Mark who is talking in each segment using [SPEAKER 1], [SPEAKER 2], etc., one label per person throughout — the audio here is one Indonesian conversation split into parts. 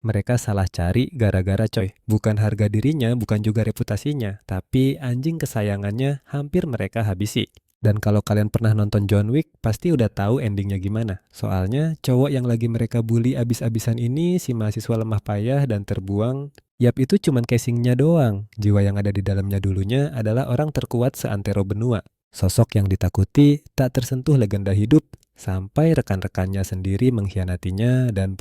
[SPEAKER 1] Mereka salah cari gara-gara coy. Bukan harga dirinya, bukan juga reputasinya. Tapi anjing kesayangannya hampir mereka habisi. Dan kalau kalian pernah nonton John Wick, pasti udah tahu endingnya gimana. Soalnya cowok yang lagi mereka bully abis-abisan ini si mahasiswa lemah payah dan terbuang. Yap, itu cuman casingnya doang. Jiwa yang ada di dalamnya dulunya adalah orang terkuat seantero benua. Sosok yang ditakuti, tak tersentuh legenda hidup, sampai rekan-rekannya sendiri mengkhianatinya dan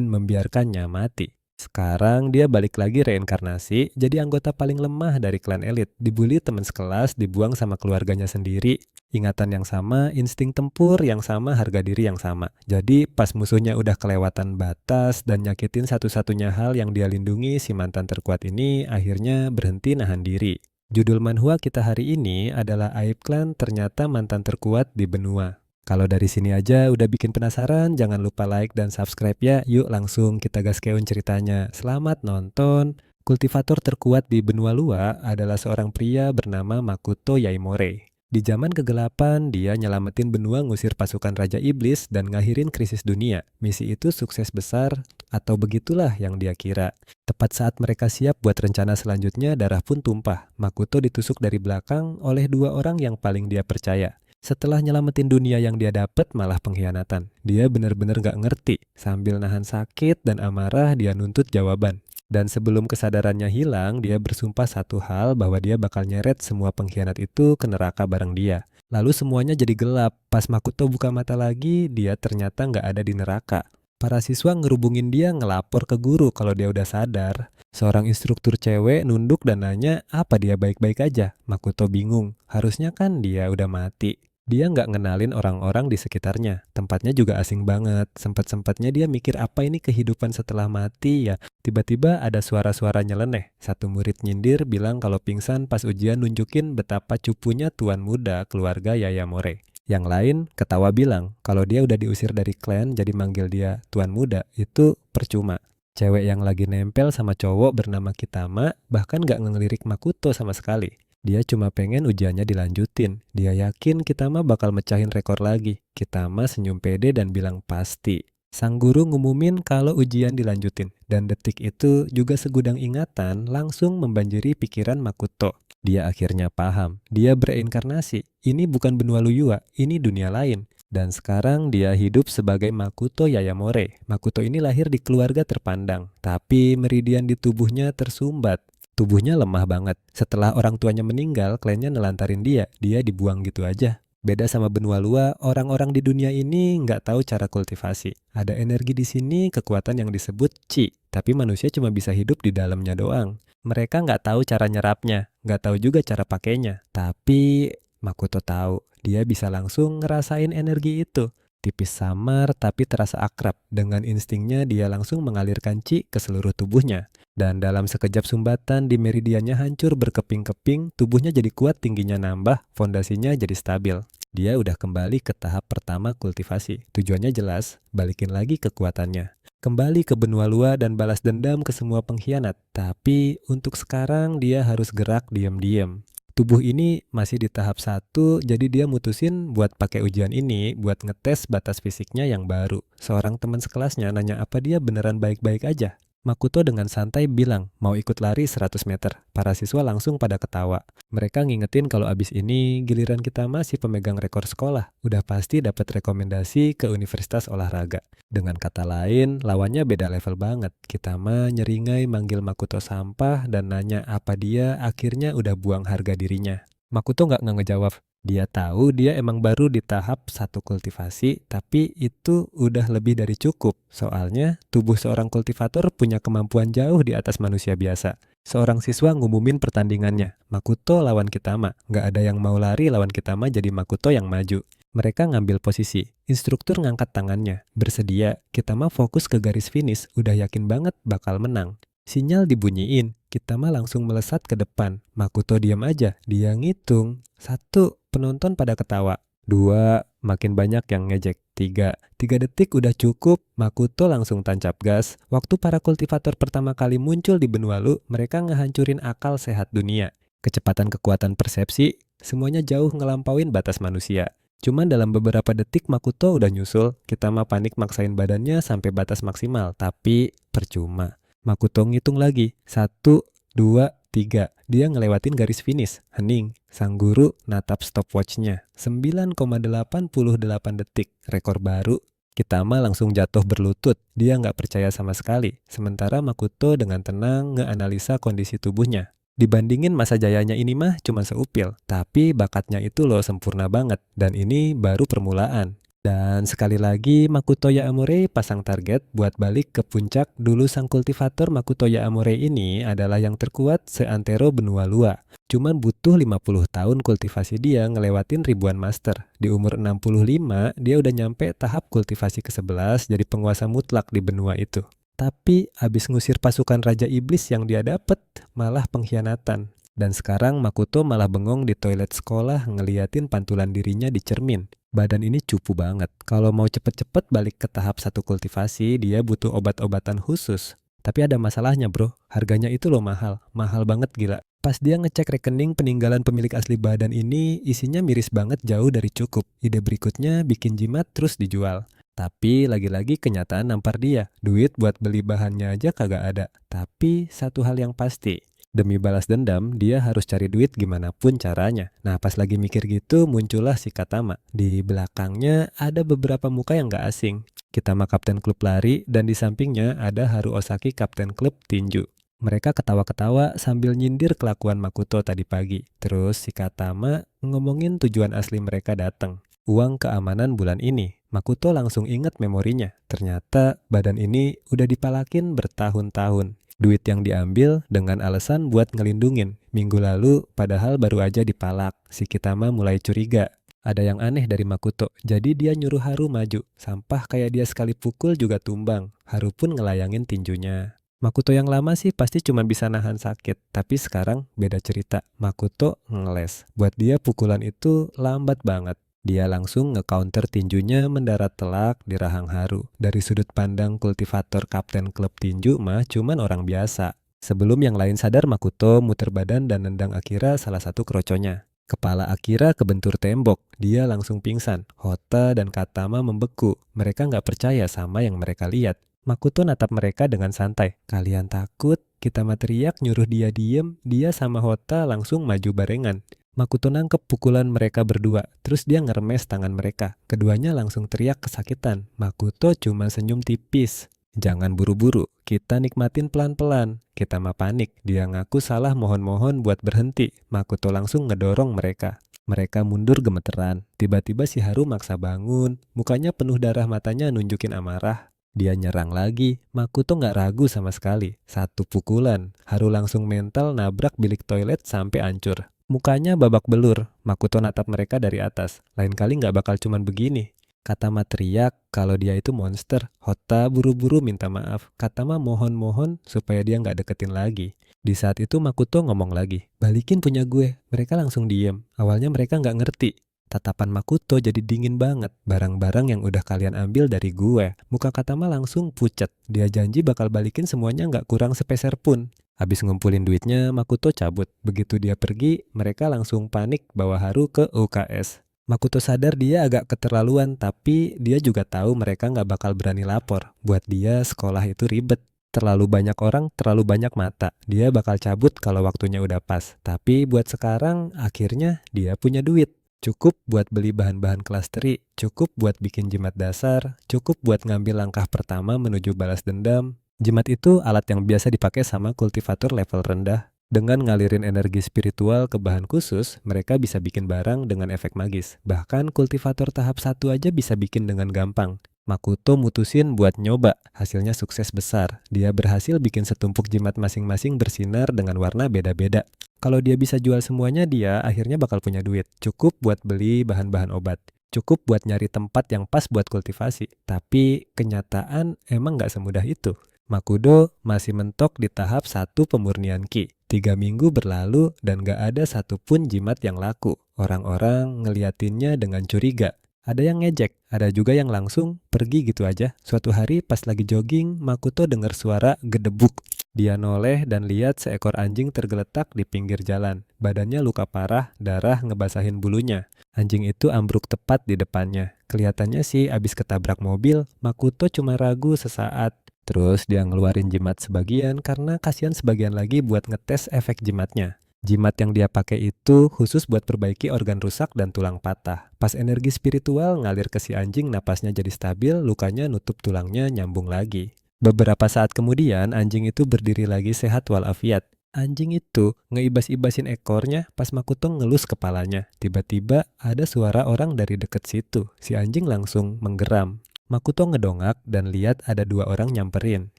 [SPEAKER 1] membiarkannya mati. Sekarang dia balik lagi reinkarnasi, jadi anggota paling lemah dari klan elit, dibully teman sekelas, dibuang sama keluarganya sendiri. Ingatan yang sama, insting tempur yang sama, harga diri yang sama. Jadi pas musuhnya udah kelewatan batas dan nyakitin satu-satunya hal yang dia lindungi, si mantan terkuat ini akhirnya berhenti nahan diri. Judul manhwa kita hari ini adalah Aib Clan Ternyata Mantan Terkuat di Benua. Kalau dari sini aja udah bikin penasaran, jangan lupa like dan subscribe ya. Yuk langsung kita gaskeun ceritanya. Selamat nonton. Kultivator terkuat di benua Lua adalah seorang pria bernama Makoto Yaimore. Di zaman kegelapan, dia nyelamatin benua ngusir pasukan Raja Iblis dan ngakhirin krisis dunia. Misi itu sukses besar, atau begitulah yang dia kira. Tepat saat mereka siap buat rencana selanjutnya, darah pun tumpah. Makoto ditusuk dari belakang oleh dua orang yang paling dia percaya. Setelah nyelamatin dunia yang dia dapat malah pengkhianatan. Dia benar-benar gak ngerti. Sambil nahan sakit dan amarah dia nuntut jawaban. Dan sebelum kesadarannya hilang, dia bersumpah satu hal bahwa dia bakal nyeret semua pengkhianat itu ke neraka bareng dia. Lalu semuanya jadi gelap. Pas Makoto buka mata lagi, dia ternyata gak ada di neraka. Para siswa ngerubungin dia ngelapor ke guru kalau dia udah sadar. Seorang instruktur cewek nunduk dan nanya apa dia baik-baik aja. Makoto bingung, harusnya kan dia udah mati. Dia nggak ngenalin orang-orang di sekitarnya. Tempatnya juga asing banget. Sempat-sempatnya dia mikir apa ini kehidupan setelah mati ya. Tiba-tiba ada suara-suara nyeleneh. Satu murid nyindir bilang kalau pingsan pas ujian nunjukin betapa cupunya tuan muda keluarga Yayamore. Yang lain ketawa bilang kalau dia udah diusir dari klan jadi manggil dia tuan muda itu percuma. Cewek yang lagi nempel sama cowok bernama Kitama bahkan gak ngelirik Makoto sama sekali. Dia cuma pengen ujiannya dilanjutin. Dia yakin Kitama bakal mecahin rekor lagi. Kitama senyum pede dan bilang pasti. Sang guru ngumumin kalau ujian dilanjutin. Dan detik itu juga segudang ingatan langsung membanjiri pikiran Makoto. Dia akhirnya paham. Dia bereinkarnasi. Ini bukan benua Luyua, ini dunia lain. Dan sekarang dia hidup sebagai Makoto Yayamore. Makoto ini lahir di keluarga terpandang. Tapi meridian di tubuhnya tersumbat. Tubuhnya lemah banget. Setelah orang tuanya meninggal, klannya nelantarin dia. Dia dibuang gitu aja. Beda sama benua Lua, orang-orang di dunia ini nggak tahu cara kultivasi. Ada energi di sini, kekuatan yang disebut Chi. Tapi manusia cuma bisa hidup di dalamnya doang. Mereka nggak tahu cara nyerapnya, nggak tahu juga cara pakainya. Tapi Makoto tahu, dia bisa langsung ngerasain energi itu. Tipis samar tapi terasa akrab. Dengan instingnya dia langsung mengalirkan Chi ke seluruh tubuhnya. Dan dalam sekejap sumbatan di meridiannya hancur berkeping-keping, tubuhnya jadi kuat, tingginya nambah, fondasinya jadi stabil. Dia udah kembali ke tahap pertama kultivasi. Tujuannya jelas, balikin lagi kekuatannya. Kembali ke benua Lua dan balas dendam ke semua pengkhianat. Tapi untuk sekarang dia harus gerak diam-diam. Tubuh ini masih di tahap 1, jadi dia mutusin buat pakai ujian ini buat ngetes batas fisiknya yang baru. Seorang teman sekelasnya nanya apa dia beneran baik-baik aja. Makoto dengan santai bilang mau ikut lari 100 meter. Para siswa langsung pada ketawa. Mereka ngingetin kalau abis ini giliran kita masih pemegang rekor sekolah. Udah pasti dapat rekomendasi ke universitas olahraga. Dengan kata lain, lawannya beda level banget. Kita mah nyeringai manggil Makoto sampah dan nanya apa dia akhirnya udah buang harga dirinya. Makoto nggak ngejawab. Dia tahu dia emang baru di tahap 1 kultivasi, tapi itu udah lebih dari cukup. Soalnya tubuh seorang kultivator punya kemampuan jauh di atas manusia biasa. Seorang siswa ngumumin pertandingannya. Makoto lawan Kitama. Nggak ada yang mau lari lawan Kitama, jadi Makoto yang maju. Mereka ngambil posisi. Instruktur ngangkat tangannya. Bersedia. Kitama fokus ke garis finish. Udah yakin banget bakal menang. Sinyal dibunyiin. Kitama langsung melesat ke depan. Makoto diam aja. Dia ngitung. 1, penonton pada ketawa. 2, makin banyak yang ngejek. 3 detik udah cukup. Makoto langsung tancap gas. Waktu para kultivator pertama kali muncul di benua Lu, mereka ngehancurin akal sehat dunia. Kecepatan, kekuatan, persepsi, semuanya jauh ngelampauin batas manusia. Cuman dalam beberapa detik Makoto udah nyusul, Kitama panik maksain badannya sampai batas maksimal, tapi percuma. Makoto ngitung lagi, 1, 2, 3. Dia ngelewatin garis finish, hening. Sang guru natap stopwatchnya, 9,88 detik, rekor baru. Kitama langsung jatuh berlutut, dia nggak percaya sama sekali. Sementara Makoto dengan tenang ngeanalisa kondisi tubuhnya. Dibandingin masa jayanya ini mah cuma seupil, tapi bakatnya itu loh sempurna banget, dan ini baru permulaan. Dan sekali lagi Makoto Yaamure pasang target buat balik ke puncak. Dulu sang kultivator Makoto Yaamure ini adalah yang terkuat seantero benua Lua. Cuman butuh 50 tahun kultivasi dia ngelewatin ribuan master. Di umur 65 dia udah nyampe tahap kultivasi ke-11 jadi penguasa mutlak di benua itu. Tapi abis ngusir pasukan Raja Iblis yang dia dapet, malah pengkhianatan. Dan sekarang Makoto malah bengong di toilet sekolah ngeliatin pantulan dirinya di cermin. Badan ini cupu banget. Kalau mau cepet-cepet balik ke tahap 1 kultivasi, dia butuh obat-obatan khusus. Tapi ada masalahnya bro, harganya itu loh mahal. Mahal banget gila. Pas dia ngecek rekening peninggalan pemilik asli badan ini, isinya miris banget jauh dari cukup. Ide berikutnya bikin jimat terus dijual. Tapi lagi-lagi kenyataan nampar dia. Duit buat beli bahannya aja kagak ada. Tapi satu hal yang pasti, demi balas dendam, dia harus cari duit gimana pun caranya. Nah pas lagi mikir gitu muncullah si Katama. Di belakangnya ada beberapa muka yang gak asing. Kitama kapten klub lari dan di sampingnya ada Haru Osaki kapten klub tinju. Mereka ketawa-ketawa sambil nyindir kelakuan Makoto tadi pagi. Terus si Katama ngomongin tujuan asli mereka datang. Uang keamanan bulan ini. Makoto langsung inget memorinya. Ternyata badan ini udah dipalakin bertahun-tahun. Duit yang diambil dengan alasan buat ngelindungin. Minggu lalu padahal baru aja dipalak. Si Kitama mulai curiga. Ada yang aneh dari Makoto. Jadi dia nyuruh Haru maju. Sampah kayak dia sekali pukul juga tumbang. Haru pun ngelayangin tinjunya. Makoto yang lama sih pasti cuma bisa nahan sakit. Tapi sekarang beda cerita. Makoto ngeles. Buat dia pukulan itu lambat banget. Dia langsung nge-counter tinjunya mendarat telak di rahang Haru. Dari sudut pandang kultivator kapten klub tinju mah cuman orang biasa. Sebelum yang lain sadar Makoto muter badan dan nendang Akira salah satu kroconya. Kepala Akira kebentur tembok. Dia langsung pingsan. Hota dan Katama membeku. Mereka nggak percaya sama yang mereka lihat. Makoto natap mereka dengan santai. Kalian takut? Kitama teriak nyuruh dia diem. Dia sama Hota langsung maju barengan. Makoto nangkep pukulan mereka berdua, terus dia ngeremes tangan mereka. Keduanya langsung teriak kesakitan. Makoto cuma senyum tipis. Jangan buru-buru, kita nikmatin pelan-pelan. Kita mah panik, dia ngaku salah mohon-mohon buat berhenti. Makoto langsung ngedorong mereka. Mereka mundur gemeteran. Tiba-tiba si Haru maksa bangun, mukanya penuh darah, matanya nunjukin amarah. Dia nyerang lagi. Makoto nggak ragu sama sekali. Satu pukulan, Haru langsung mental nabrak bilik toilet sampai hancur. Mukanya babak belur. Makoto natap mereka dari atas. Lain kali nggak bakal cuman begini. Katama teriak kalau dia itu monster. Hota buru-buru minta maaf. Katama mohon-mohon supaya dia nggak deketin lagi. Di saat itu Makoto ngomong lagi. Balikin punya gue. Mereka langsung diem. Awalnya mereka nggak ngerti. Tatapan Makoto jadi dingin banget. Barang-barang yang udah kalian ambil dari gue. Muka Katama langsung pucat. Dia janji bakal balikin semuanya nggak kurang sepeser pun. Habis ngumpulin duitnya, Makoto cabut. Begitu dia pergi, mereka langsung panik bawa Haru ke UKS. Makoto sadar dia agak keterlaluan, tapi dia juga tahu mereka nggak bakal berani lapor. Buat dia, sekolah itu ribet. Terlalu banyak orang, terlalu banyak mata. Dia bakal cabut kalau waktunya udah pas. Tapi buat sekarang, akhirnya dia punya duit. Cukup buat beli bahan-bahan kelas teri, cukup buat bikin jimat dasar, cukup buat ngambil langkah pertama menuju balas dendam. Jimat itu alat yang biasa dipakai sama kultivator level rendah. Dengan ngalirin energi spiritual ke bahan khusus, mereka bisa bikin barang dengan efek magis. Bahkan kultivator tahap 1 aja bisa bikin dengan gampang. Makoto mutusin buat nyoba, hasilnya sukses besar. Dia berhasil bikin setumpuk jimat masing-masing bersinar dengan warna beda-beda. Kalau dia bisa jual semuanya, dia akhirnya bakal punya duit. Cukup buat beli bahan-bahan obat. Cukup buat nyari tempat yang pas buat kultivasi. Tapi kenyataan emang gak semudah itu. Makoto masih mentok di tahap 1 pemurnian Ki. 3 minggu berlalu dan gak ada satupun jimat yang laku. Orang-orang ngeliatinnya dengan curiga. Ada yang ngejek, ada juga yang langsung pergi gitu aja. Suatu hari pas lagi jogging, Makoto dengar suara gedebuk. Dia noleh dan lihat seekor anjing tergeletak di pinggir jalan. Badannya luka parah, darah ngebasahin bulunya. Anjing itu ambruk tepat di depannya. Kelihatannya sih abis ketabrak mobil. Makoto cuma ragu sesaat. Terus dia ngeluarin jimat sebagian karena kasihan sebagian lagi buat ngetes efek jimatnya. Jimat yang dia pakai itu khusus buat perbaiki organ rusak dan tulang patah. Pas energi spiritual ngalir ke si anjing, napasnya jadi stabil, lukanya nutup tulangnya nyambung lagi. Beberapa saat kemudian, anjing itu berdiri lagi sehat walafiat. Anjing itu ngeibas-ibasin ekornya pas Makoto ngelus kepalanya. Tiba-tiba ada suara orang dari deket situ. Si anjing langsung menggeram. Makoto ngedongak dan lihat ada dua orang nyamperin.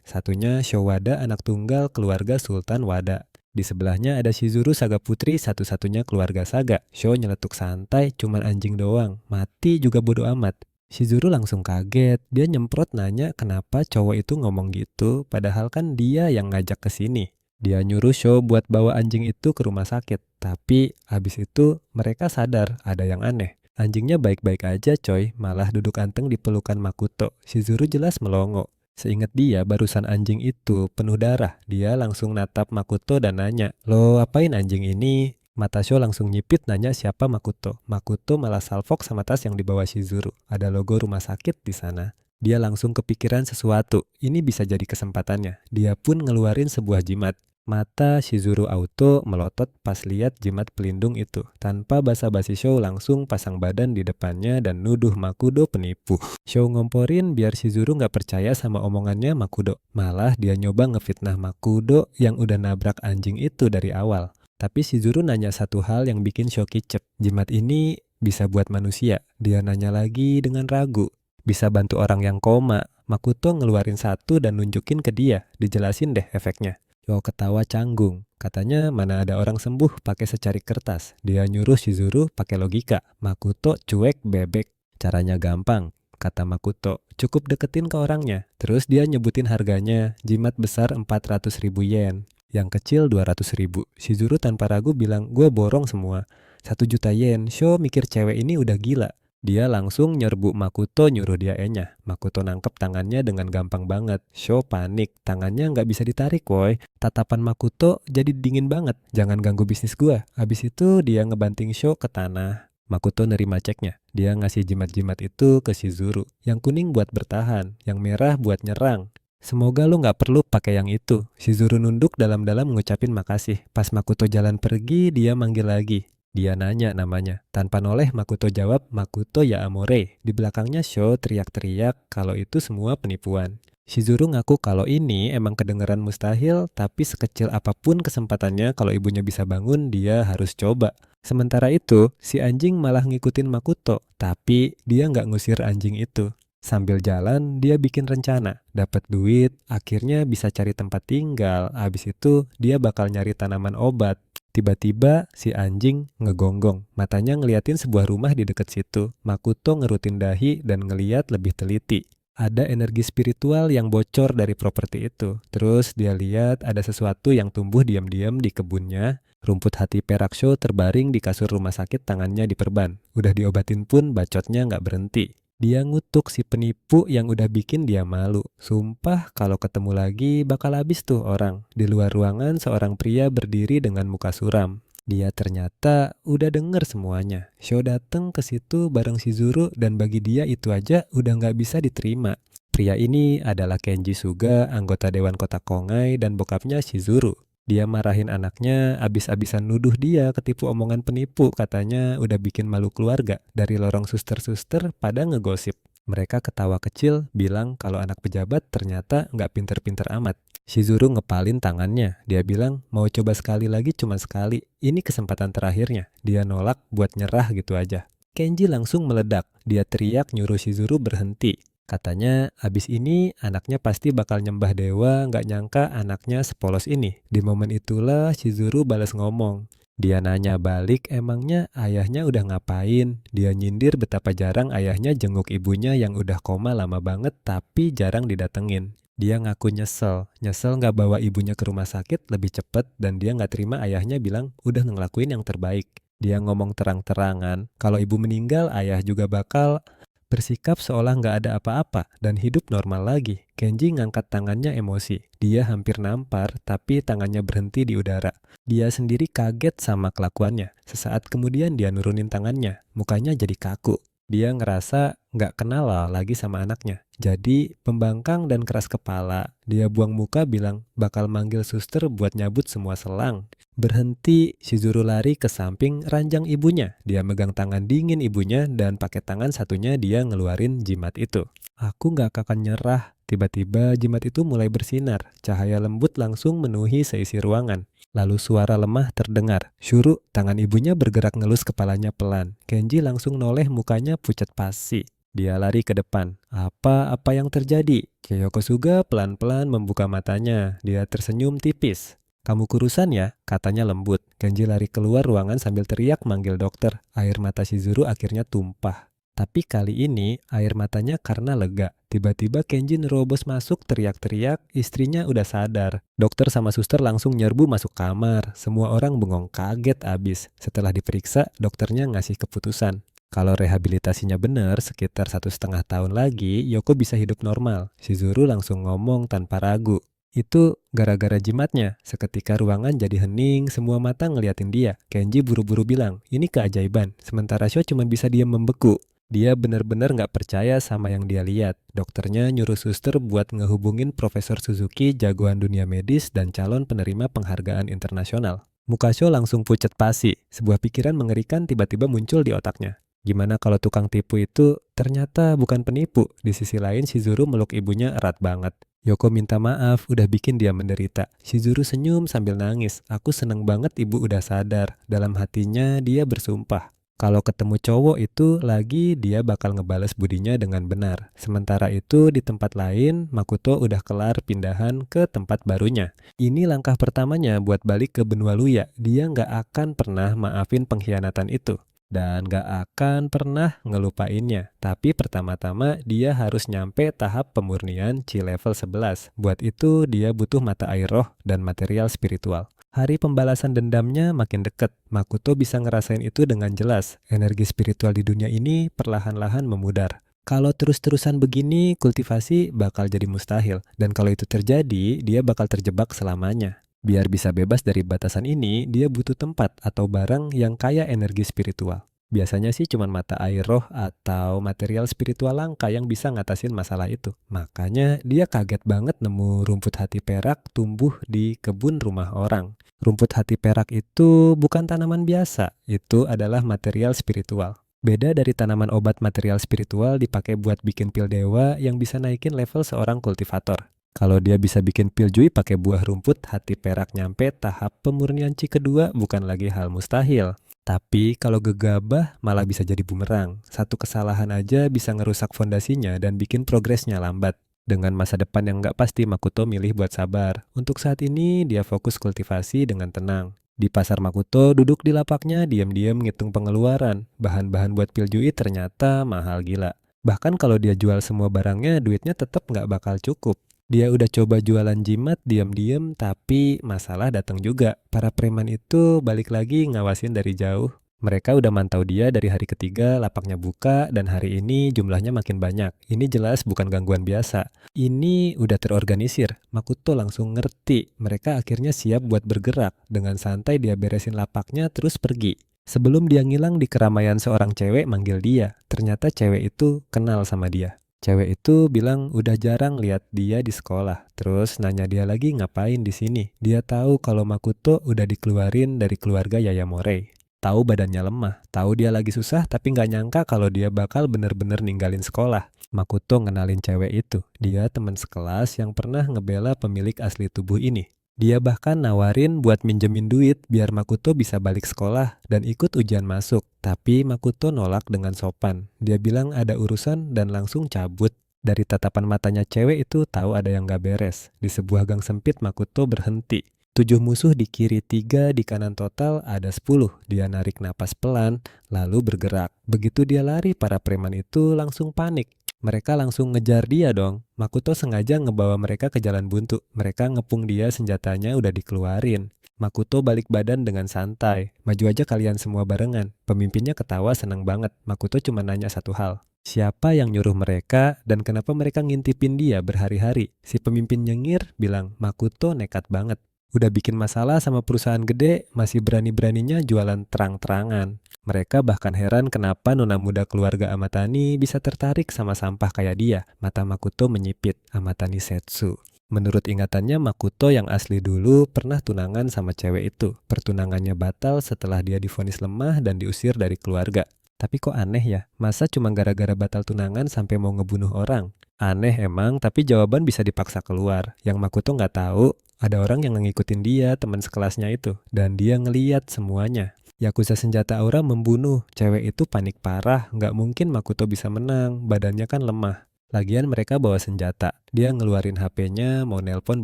[SPEAKER 1] Satunya Sho Wada, anak tunggal keluarga Sultan Wada. Di sebelahnya ada Shizuru Saga Putri, satu-satunya keluarga Saga. Sho nyeletuk santai, cuman anjing doang. Mati juga bodo amat. Shizuru langsung kaget. Dia nyemprot nanya kenapa cowok itu ngomong gitu, padahal kan dia yang ngajak ke sini. Dia nyuruh Sho buat bawa anjing itu ke rumah sakit. Tapi habis itu mereka sadar ada yang aneh. Anjingnya baik-baik aja coy, malah duduk anteng di pelukan Makoto. Shizuru jelas melongo. Seingat dia, barusan anjing itu penuh darah. Dia langsung natap Makoto dan nanya, "Lo apain anjing ini?" Mata Sho langsung nyipit nanya siapa Makoto. Makoto malah salfok sama tas yang dibawa Shizuru. Ada logo rumah sakit di sana. Dia langsung kepikiran sesuatu. Ini bisa jadi kesempatannya. Dia pun ngeluarin sebuah jimat. Mata Shizuru auto melotot pas lihat jimat pelindung itu. Tanpa basa-basi Sho langsung pasang badan di depannya dan nuduh Makoto penipu. Sho ngomporin biar Shizuru nggak percaya sama omongannya Makoto. Malah dia nyoba ngefitnah Makoto yang udah nabrak anjing itu dari awal. Tapi Shizuru nanya satu hal yang bikin Sho kicep. Jimat ini bisa buat manusia. Dia nanya lagi dengan ragu. Bisa bantu orang yang koma. Makoto ngeluarin satu dan nunjukin ke dia. Dijelasin deh efeknya. Sho ketawa canggung. Katanya mana ada orang sembuh pakai secari kertas. Dia nyuruh Shizuru pakai logika. Makoto cuek bebek. Caranya gampang, kata Makoto. Cukup deketin ke orangnya. Terus dia nyebutin harganya. Jimat besar 400.000 yen. Yang kecil 200.000. Shizuru tanpa ragu bilang, "Gue borong semua." 1 juta yen. Sho mikir cewek ini udah gila. Dia langsung nyerbu Makoto nyuruh dia enyah. Makoto nangkep tangannya dengan gampang banget. Sho panik. Tangannya nggak bisa ditarik woy. Tatapan Makoto jadi dingin banget. "Jangan ganggu bisnis gua." Habis itu dia ngebanting Sho ke tanah. Makoto nerima ceknya. Dia ngasih jimat-jimat itu ke Shizuru. Yang kuning buat bertahan. Yang merah buat nyerang. "Semoga lu nggak perlu pakai yang itu." Shizuru nunduk dalam-dalam ngucapin makasih. Pas Makoto jalan pergi, dia manggil lagi. Dia nanya namanya. Tanpa noleh, Makoto jawab, "Makoto ya Amore." Di belakangnya Sho teriak-teriak kalau itu semua penipuan. Shizuru ngaku kalau ini emang kedengeran mustahil, tapi sekecil apapun kesempatannya kalau ibunya bisa bangun, dia harus coba. Sementara itu, si anjing malah ngikutin Makoto, tapi dia nggak ngusir anjing itu. Sambil jalan, dia bikin rencana, dapat duit, akhirnya bisa cari tempat tinggal, habis itu dia bakal nyari tanaman obat. Tiba-tiba si anjing ngegonggong, matanya ngeliatin sebuah rumah di dekat situ. Makoto ngerutin dahi dan ngeliat lebih teliti. Ada energi spiritual yang bocor dari properti itu. Terus dia lihat ada sesuatu yang tumbuh diam-diam di kebunnya. Rumput hati perak Sho terbaring di kasur rumah sakit, tangannya diperban. Udah diobatin pun bacotnya nggak berhenti. Dia ngutuk si penipu yang udah bikin dia malu. Sumpah kalau ketemu lagi bakal habis tuh orang. Di luar ruangan seorang pria berdiri dengan muka suram. Dia ternyata udah denger semuanya. Sho dateng ke situ bareng Shizuru dan bagi dia itu aja udah nggak bisa diterima. Pria ini adalah Kenji Suga, anggota Dewan Kota Kongai dan bokapnya Shizuru. Dia marahin anaknya, abis-abisan nuduh dia ketipu omongan penipu, katanya udah bikin malu keluarga. Dari lorong suster-suster pada ngegosip. Mereka ketawa kecil, bilang kalau anak pejabat ternyata nggak pinter-pinter amat. Shizuru ngepalin tangannya. Dia bilang mau coba sekali lagi, cuma sekali. Ini kesempatan terakhirnya. Dia nolak buat nyerah gitu aja. Kenji langsung meledak. Dia teriak nyuruh Shizuru berhenti. Katanya abis ini anaknya pasti bakal nyembah dewa, nggak nyangka anaknya sepolos ini. Di momen itulah Shizuru balas ngomong. Dia nanya balik emangnya ayahnya udah ngapain. Dia nyindir betapa jarang ayahnya jenguk ibunya yang udah koma lama banget tapi jarang didatengin. Dia ngaku nyesel nggak bawa ibunya ke rumah sakit lebih cepet dan dia nggak terima ayahnya bilang udah ngelakuin yang terbaik. Dia ngomong terang-terangan kalau ibu meninggal ayah juga bakal bersikap seolah nggak ada apa-apa dan hidup normal lagi. Kenji ngangkat tangannya emosi. Dia hampir nampar, tapi tangannya berhenti di udara. Dia sendiri kaget sama kelakuannya. Sesaat kemudian dia nurunin tangannya. Mukanya jadi kaku. Dia ngerasa nggak kenal lah lagi sama anaknya. Jadi pembangkang dan keras kepala. Dia buang muka bilang bakal manggil suster buat nyabut semua selang. Berhenti, Shizuru lari ke samping ranjang ibunya. Dia megang tangan dingin ibunya dan pakai tangan satunya dia ngeluarin jimat itu. Aku gak akan nyerah. Tiba-tiba jimat itu mulai bersinar. Cahaya lembut langsung memenuhi seisi ruangan. Lalu suara lemah terdengar. Shuru, tangan ibunya bergerak ngelus kepalanya pelan. Kenji langsung noleh mukanya pucat pasi. Dia lari ke depan. Apa yang terjadi? Kyokosuga pelan-pelan membuka matanya. Dia tersenyum tipis. Kamu kurusan ya, katanya lembut. Kenji lari keluar ruangan sambil teriak manggil dokter. Air mata Shizuru akhirnya tumpah. Tapi kali ini air matanya karena lega. Tiba-tiba Kenji nerobos masuk teriak-teriak, istrinya udah sadar. Dokter sama suster langsung nyerbu masuk kamar. Semua orang bengong kaget abis. Setelah diperiksa, dokternya ngasih keputusan. Kalau rehabilitasinya benar, sekitar 1,5 tahun lagi, Yoko bisa hidup normal. Shizuru langsung ngomong tanpa ragu. Itu gara-gara jimatnya. Seketika ruangan jadi hening, semua mata ngeliatin dia. Kenji buru-buru bilang, ini keajaiban. Sementara Sho cuma bisa diam membeku. Dia benar-benar nggak percaya sama yang dia lihat. Dokternya nyuruh suster buat ngehubungin Profesor Suzuki, jagoan dunia medis dan calon penerima penghargaan internasional. Muka Sho langsung pucat pasi. Sebuah pikiran mengerikan tiba-tiba muncul di otaknya. Gimana kalau tukang tipu itu ternyata bukan penipu? Di sisi lain, Shizuru meluk ibunya erat banget. Yoko minta maaf, udah bikin dia menderita. Shizuru senyum sambil nangis. Aku seneng banget ibu udah sadar. Dalam hatinya dia bersumpah. Kalau ketemu cowok itu lagi, dia bakal ngebales budinya dengan benar. Sementara itu di tempat lain, Makoto udah kelar pindahan ke tempat barunya. Ini langkah pertamanya buat balik ke benua Luya. Dia nggak akan pernah maafin pengkhianatan itu. Dan gak akan pernah ngelupainnya. Tapi pertama-tama dia harus nyampe tahap pemurnian Chi level 11. Buat itu dia butuh mata air roh dan material spiritual. Hari pembalasan dendamnya makin deket. Makoto bisa ngerasain itu dengan jelas. Energi spiritual di dunia ini perlahan-lahan memudar. Kalau terus-terusan begini, kultivasi bakal jadi mustahil. Dan kalau itu terjadi, dia bakal terjebak selamanya. Biar bisa bebas dari batasan ini, dia butuh tempat atau barang yang kaya energi spiritual. Biasanya sih cuma mata air roh atau material spiritual langka yang bisa ngatasin masalah itu. Makanya dia kaget banget nemu rumput hati perak tumbuh di kebun rumah orang. Rumput hati perak itu bukan tanaman biasa, itu adalah material spiritual. Beda dari tanaman obat, material spiritual dipakai buat bikin pil dewa yang bisa naikin level seorang kultivator. Kalau dia bisa bikin pil jui pakai buah rumput hati perak nyampe tahap pemurnian Chi kedua bukan lagi hal mustahil. Tapi kalau gegabah malah bisa jadi bumerang. Satu kesalahan aja bisa ngerusak fondasinya dan bikin progresnya lambat. Dengan masa depan yang nggak pasti, Makoto milih buat sabar. Untuk saat ini dia fokus kultivasi dengan tenang. Di pasar Makoto duduk di lapaknya diam-diam ngitung pengeluaran. Bahan-bahan buat pil jui ternyata mahal gila. Bahkan kalau dia jual semua barangnya duitnya tetap nggak bakal cukup. Dia udah coba jualan jimat diam-diam, tapi masalah datang juga. Para preman itu balik lagi ngawasin dari jauh. Mereka udah mantau dia dari hari ketiga, lapaknya buka, dan hari ini jumlahnya makin banyak. Ini jelas bukan gangguan biasa. Ini udah terorganisir. Makoto langsung ngerti. Mereka akhirnya siap buat bergerak. Dengan santai dia beresin lapaknya terus pergi. Sebelum dia ngilang di keramaian, seorang cewek manggil dia. Ternyata cewek itu kenal sama dia. Cewek itu bilang udah jarang lihat dia di sekolah. Terus nanya dia lagi ngapain di sini. Dia tahu kalau Makoto udah dikeluarin dari keluarga Yayamori. Tahu badannya lemah. Tahu dia lagi susah tapi nggak nyangka kalau dia bakal bener-bener ninggalin sekolah. Makoto ngenalin cewek itu. Dia teman sekelas yang pernah ngebela pemilik asli tubuh ini. Dia bahkan nawarin buat minjemin duit biar Makoto bisa balik sekolah dan ikut ujian masuk. Tapi Makoto nolak dengan sopan. Dia bilang ada urusan dan langsung cabut. Dari tatapan matanya cewek itu tahu ada yang gak beres. Di sebuah gang sempit Makoto berhenti. 7 musuh di kiri, 3 di kanan, total ada 10. Dia narik napas pelan lalu bergerak. Begitu dia lari, para preman itu langsung panik. Mereka langsung ngejar dia dong. Makoto sengaja ngebawa mereka ke jalan buntu. Mereka ngepung dia, senjatanya udah dikeluarin. Makoto balik badan dengan santai. Maju aja kalian semua barengan. Pemimpinnya ketawa senang banget. Makoto cuma nanya satu hal. Siapa yang nyuruh mereka dan kenapa mereka ngintipin dia berhari-hari? Si pemimpin nyengir bilang Makoto nekat banget. Udah bikin masalah sama perusahaan gede, masih berani-beraninya jualan terang-terangan. Mereka bahkan heran kenapa nona muda keluarga Amatani bisa tertarik sama sampah kayak dia. Mata Makoto menyipit, Amatani Setsu. Menurut ingatannya, Makoto yang asli dulu pernah tunangan sama cewek itu. Pertunangannya batal setelah dia divonis lemah dan diusir dari keluarga. Tapi kok aneh ya, masa cuma gara-gara batal tunangan sampai mau ngebunuh orang? Aneh emang, tapi jawaban bisa dipaksa keluar. Yang Makoto nggak tahu, ada orang yang ngikutin dia, teman sekelasnya itu. Dan dia ngeliat semuanya. Yakuza senjata aura membunuh. Cewek itu panik parah, nggak mungkin Makoto bisa menang, badannya kan lemah. Lagian mereka bawa senjata. Dia ngeluarin HP-nya, mau nelpon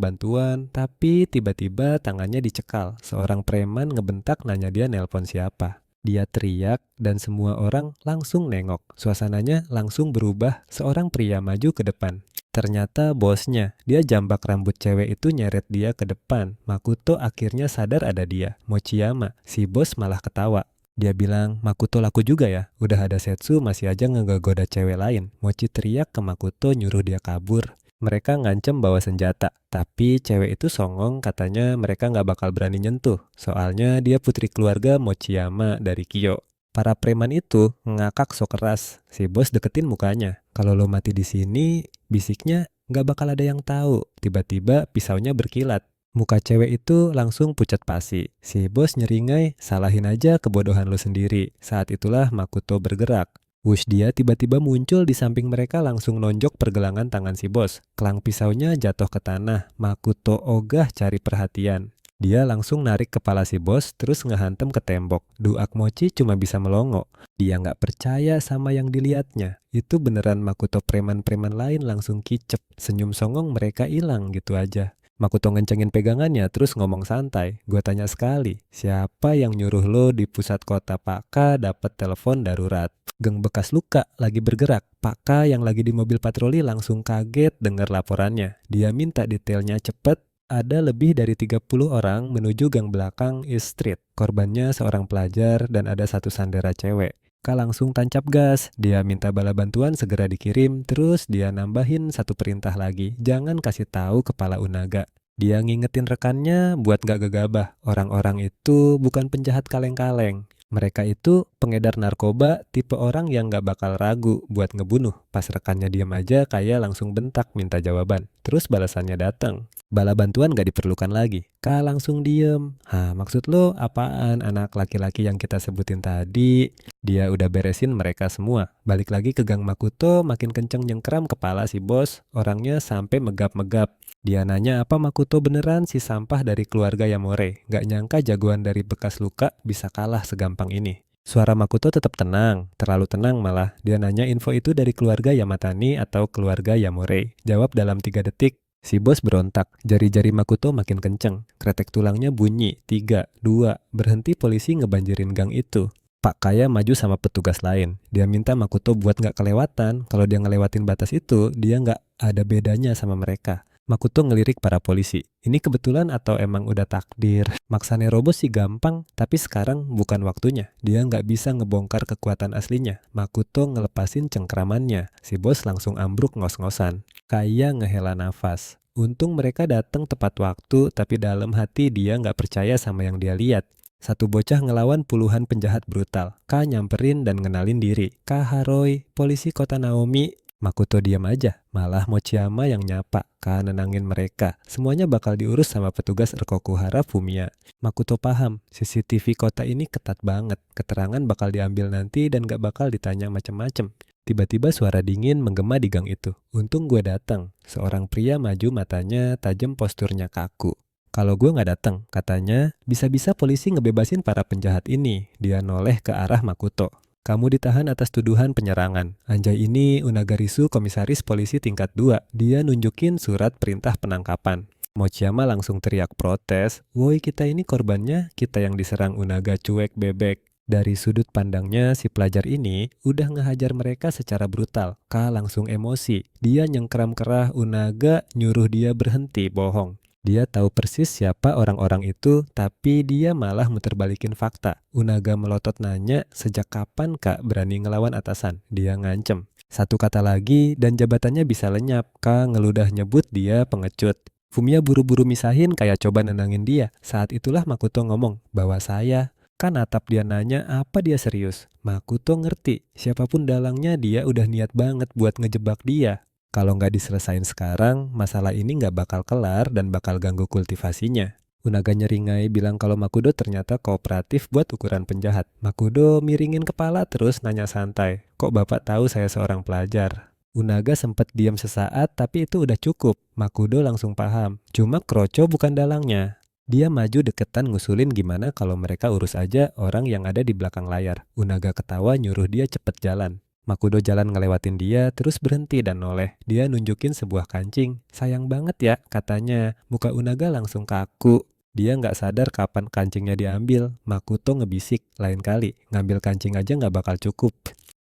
[SPEAKER 1] bantuan, tapi tiba-tiba tangannya dicekal. Seorang preman ngebentak nanya dia nelpon siapa. Dia teriak dan semua orang langsung nengok. Suasananya langsung berubah, seorang pria maju ke depan. Ternyata bosnya, dia jambak rambut cewek itu nyeret dia ke depan. Makoto akhirnya sadar ada dia, Mochiyama. Si bos malah ketawa. Dia bilang, Makoto laku juga ya, udah ada Setsu masih aja ngegoda cewek lain. Mochi teriak ke Makoto nyuruh dia kabur. Mereka ngancem bawa senjata, tapi cewek itu songong katanya mereka nggak bakal berani nyentuh. Soalnya dia putri keluarga Mochiyama dari Kyo. Para preman itu ngakak sok keras. Si bos deketin mukanya. Kalau lo mati di sini, bisiknya nggak bakal ada yang tahu. Tiba-tiba pisaunya berkilat. Muka cewek itu langsung pucat pasi. Si bos nyeringai, salahin aja kebodohan lo sendiri. Saat itulah Makoto bergerak. Wush, dia tiba-tiba muncul di samping mereka langsung nonjok pergelangan tangan si bos. Kelang pisaunya jatuh ke tanah. Makoto ogah cari perhatian. Dia langsung narik kepala si bos terus ngehantem ke tembok. Duak Mochi cuma bisa melongo. Dia nggak percaya sama yang dilihatnya. Itu beneran Makoto, preman-preman lain langsung kicep. Senyum songong mereka hilang gitu aja. Makoto ngencengin pegangannya terus ngomong santai. Gua tanya sekali, siapa yang nyuruh lo di pusat kota Paka dapat telepon darurat? Geng bekas luka lagi bergerak. Paka yang lagi di mobil patroli langsung kaget dengar laporannya. Dia minta detailnya cepet. Ada lebih dari 30 orang menuju gang belakang East Street. Korbannya seorang pelajar dan ada satu sandera cewek. Kak langsung tancap gas. Dia minta bala bantuan segera dikirim. Terus dia nambahin satu perintah lagi. Jangan kasih tahu kepala Unaga. Dia ngingetin rekannya buat gak gegabah. Orang-orang itu bukan penjahat kaleng-kaleng. Mereka itu pengedar narkoba, tipe orang yang gak bakal ragu buat ngebunuh. Pas rekannya diam aja kayak langsung bentak minta jawaban. Terus balasannya datang. Bala bantuan gak diperlukan lagi. Kak langsung diem. Hah, maksud lo apaan anak laki-laki yang kita sebutin tadi? Dia udah beresin mereka semua. Balik lagi ke gang Makoto, makin kenceng nyengkram kepala si bos. Orangnya sampai megap-megap. Dia nanya apa Makoto beneran si sampah dari keluarga Yamore. Gak nyangka jagoan dari bekas luka bisa kalah segampang ini. Suara Makoto tetap tenang, terlalu tenang malah. Dia nanya info itu dari keluarga Yamatani atau keluarga Yamore. Jawab dalam 3 detik. Si bos berontak, jari-jari Makoto makin kenceng. Kretek tulangnya bunyi, 3, 2, berhenti polisi ngebanjirin gang itu. Pak Kaya maju sama petugas lain. Dia minta Makoto buat gak kelewatan. Kalau dia ngelewatin batas itu, dia gak ada bedanya sama mereka. Makoto ngelirik para polisi. Ini kebetulan atau emang udah takdir? Maksa nerobos sih gampang, tapi sekarang bukan waktunya. Dia nggak bisa ngebongkar kekuatan aslinya. Makoto ngelepasin cengkramannya. Si bos langsung ambruk ngos-ngosan. Kayak ngehela nafas. Untung mereka datang tepat waktu, tapi dalam hati dia nggak percaya sama yang dia lihat. Satu bocah ngelawan puluhan penjahat brutal. Ka nyamperin dan ngenalin diri. Ka Haroi, polisi kota Naomi. Makoto diam aja, malah Mochiyama yang nyapa. Ka nenangin mereka. Semuanya bakal diurus sama petugas Rkokuhara Fumiya. Makoto paham, CCTV kota ini ketat banget. Keterangan bakal diambil nanti dan gak bakal ditanya macem-macem. Tiba-tiba suara dingin menggema di gang itu. Untung gue datang. Seorang pria maju, matanya tajam, posturnya kaku. Kalau gue gak datang, katanya, bisa-bisa polisi ngebebasin para penjahat ini. Dia noleh ke arah Makoto. Kamu ditahan atas tuduhan penyerangan. Anjay ini Unagarisu, komisaris polisi tingkat 2. Dia nunjukin surat perintah penangkapan. Mochiyama langsung teriak protes. Woi, kita ini korbannya, kita yang diserang Unaga cuek bebek. Dari sudut pandangnya, si pelajar ini udah ngehajar mereka secara brutal. Ka langsung emosi. Dia nyengkram kerah Unaga, nyuruh dia berhenti bohong. Dia tahu persis siapa orang-orang itu, tapi dia malah muterbalikin fakta. Unaga melotot nanya, sejak kapan Kak berani ngelawan atasan? Dia ngancem. Satu kata lagi dan jabatannya bisa lenyap. Ka ngeludah nyebut dia pengecut. Fumiya buru-buru misahin kayak coba nenangin dia. Saat itulah Makoto ngomong, "Bawa saya." Kan natap dia nanya apa dia serius. Makoto ngerti, siapapun dalangnya dia udah niat banget buat ngejebak dia. Kalau nggak diselesain sekarang, masalah ini nggak bakal kelar dan bakal ganggu kultivasinya. Unaga nyeringai bilang kalau Makudo ternyata kooperatif buat ukuran penjahat. Makudo miringin kepala terus nanya santai, "Kok bapak tahu saya seorang pelajar?" Unaga sempat diam sesaat tapi itu udah cukup. Makudo langsung paham, cuma Kroco bukan dalangnya. Dia maju deketan ngusulin gimana kalau mereka urus aja orang yang ada di belakang layar. Unaga ketawa nyuruh dia cepet jalan. Makudo jalan ngelewatin dia, terus berhenti dan noleh. Dia nunjukin sebuah kancing. "Sayang banget ya," katanya. Muka Unaga langsung kaku. Dia nggak sadar kapan kancingnya diambil. Makoto ngebisik, "Lain kali, ngambil kancing aja nggak bakal cukup."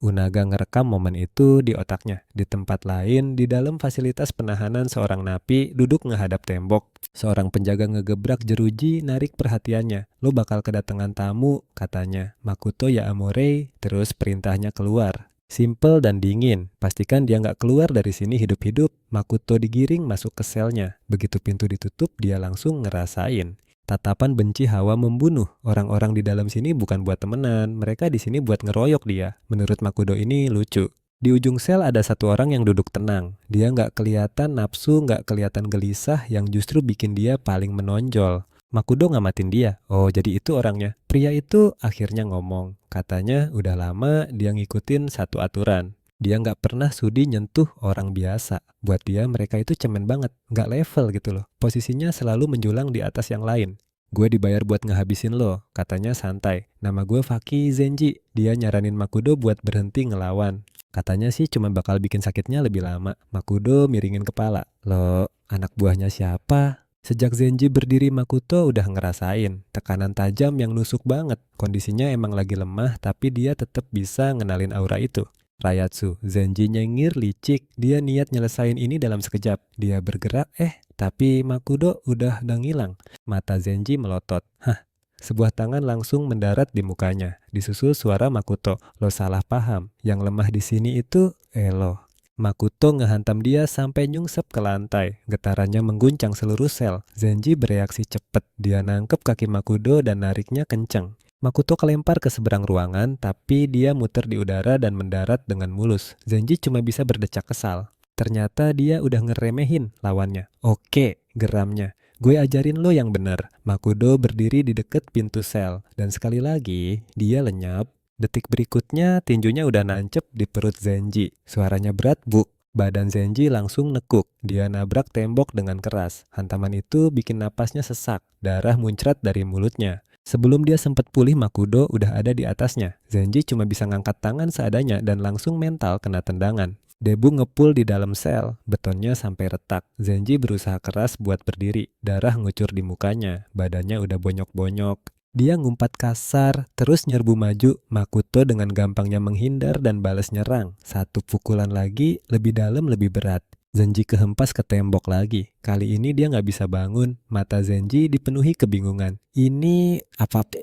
[SPEAKER 1] Unaga ngerekam momen itu di otaknya. Di tempat lain, di dalam fasilitas penahanan seorang napi duduk ngehadap tembok. Seorang penjaga ngegebrak jeruji narik perhatiannya. "Lo bakal kedatangan tamu," katanya. Makoto ya amore, terus perintahnya keluar. Simple dan dingin. Pastikan dia nggak keluar dari sini hidup-hidup. Makoto digiring masuk ke selnya. Begitu pintu ditutup, dia langsung ngerasain. Tatapan benci hawa membunuh. Orang-orang di dalam sini bukan buat temenan. Mereka di sini buat ngeroyok dia. Menurut Makoto ini lucu. Di ujung sel ada satu orang yang duduk tenang. Dia nggak kelihatan nafsu, nggak kelihatan gelisah, yang justru bikin dia paling menonjol. Makoto ngamatin dia. Oh, jadi itu orangnya. Pria itu akhirnya ngomong. Katanya udah lama dia ngikutin satu aturan. Dia nggak pernah sudi nyentuh orang biasa. Buat dia mereka itu cemen banget. Nggak level gitu loh. Posisinya selalu menjulang di atas yang lain. "Gue dibayar buat ngehabisin lo," katanya santai. "Nama gue Faki Zenji." Dia nyaranin Makoto buat berhenti ngelawan. Katanya sih cuma bakal bikin sakitnya lebih lama. Makoto miringin kepala. "Lo anak buahnya siapa?" Sejak Zenji berdiri, Makoto udah ngerasain tekanan tajam yang nusuk banget. Kondisinya emang lagi lemah, tapi dia tetap bisa ngenalin aura itu. Rayatsu, Zenji nyengir licik. Dia niat nyelesain ini dalam sekejap. Dia bergerak, tapi Makoto udah ngilang. Mata Zenji melotot. Hah, sebuah tangan langsung mendarat di mukanya. Disusul suara Makoto. "Lo salah paham. Yang lemah di sini itu lo." Makoto ngehantam dia sampai nyungsep ke lantai. Getarannya mengguncang seluruh sel. Zenji bereaksi cepat. Dia nangkep kaki Makoto dan nariknya kencang. Makoto kelempar ke seberang ruangan, tapi dia muter di udara dan mendarat dengan mulus. Zenji cuma bisa berdecak kesal. Ternyata dia udah ngeremehin lawannya. "Oke," geramnya. "Gue ajarin lo yang bener." Makoto berdiri di deket pintu sel. Dan sekali lagi, dia lenyap. Detik berikutnya, tinjunya udah nancep di perut Zenji. Suaranya berat, Bu. Badan Zenji langsung nekuk. Dia nabrak tembok dengan keras. Hantaman itu bikin napasnya sesak. Darah muncrat dari mulutnya. Sebelum dia sempat pulih, Makoto udah ada di atasnya. Zenji cuma bisa ngangkat tangan seadanya dan langsung mental kena tendangan. Debu ngepul di dalam sel, betonnya sampai retak. Zenji berusaha keras buat berdiri. Darah ngucur di mukanya, badannya udah bonyok-bonyok. Dia ngumpat kasar, terus nyerbu maju. Makoto dengan gampangnya menghindar dan balas nyerang. Satu pukulan lagi, lebih dalam lebih berat. Zenji kehempas ke tembok lagi. Kali ini dia nggak bisa bangun. Mata Zenji dipenuhi kebingungan. Ini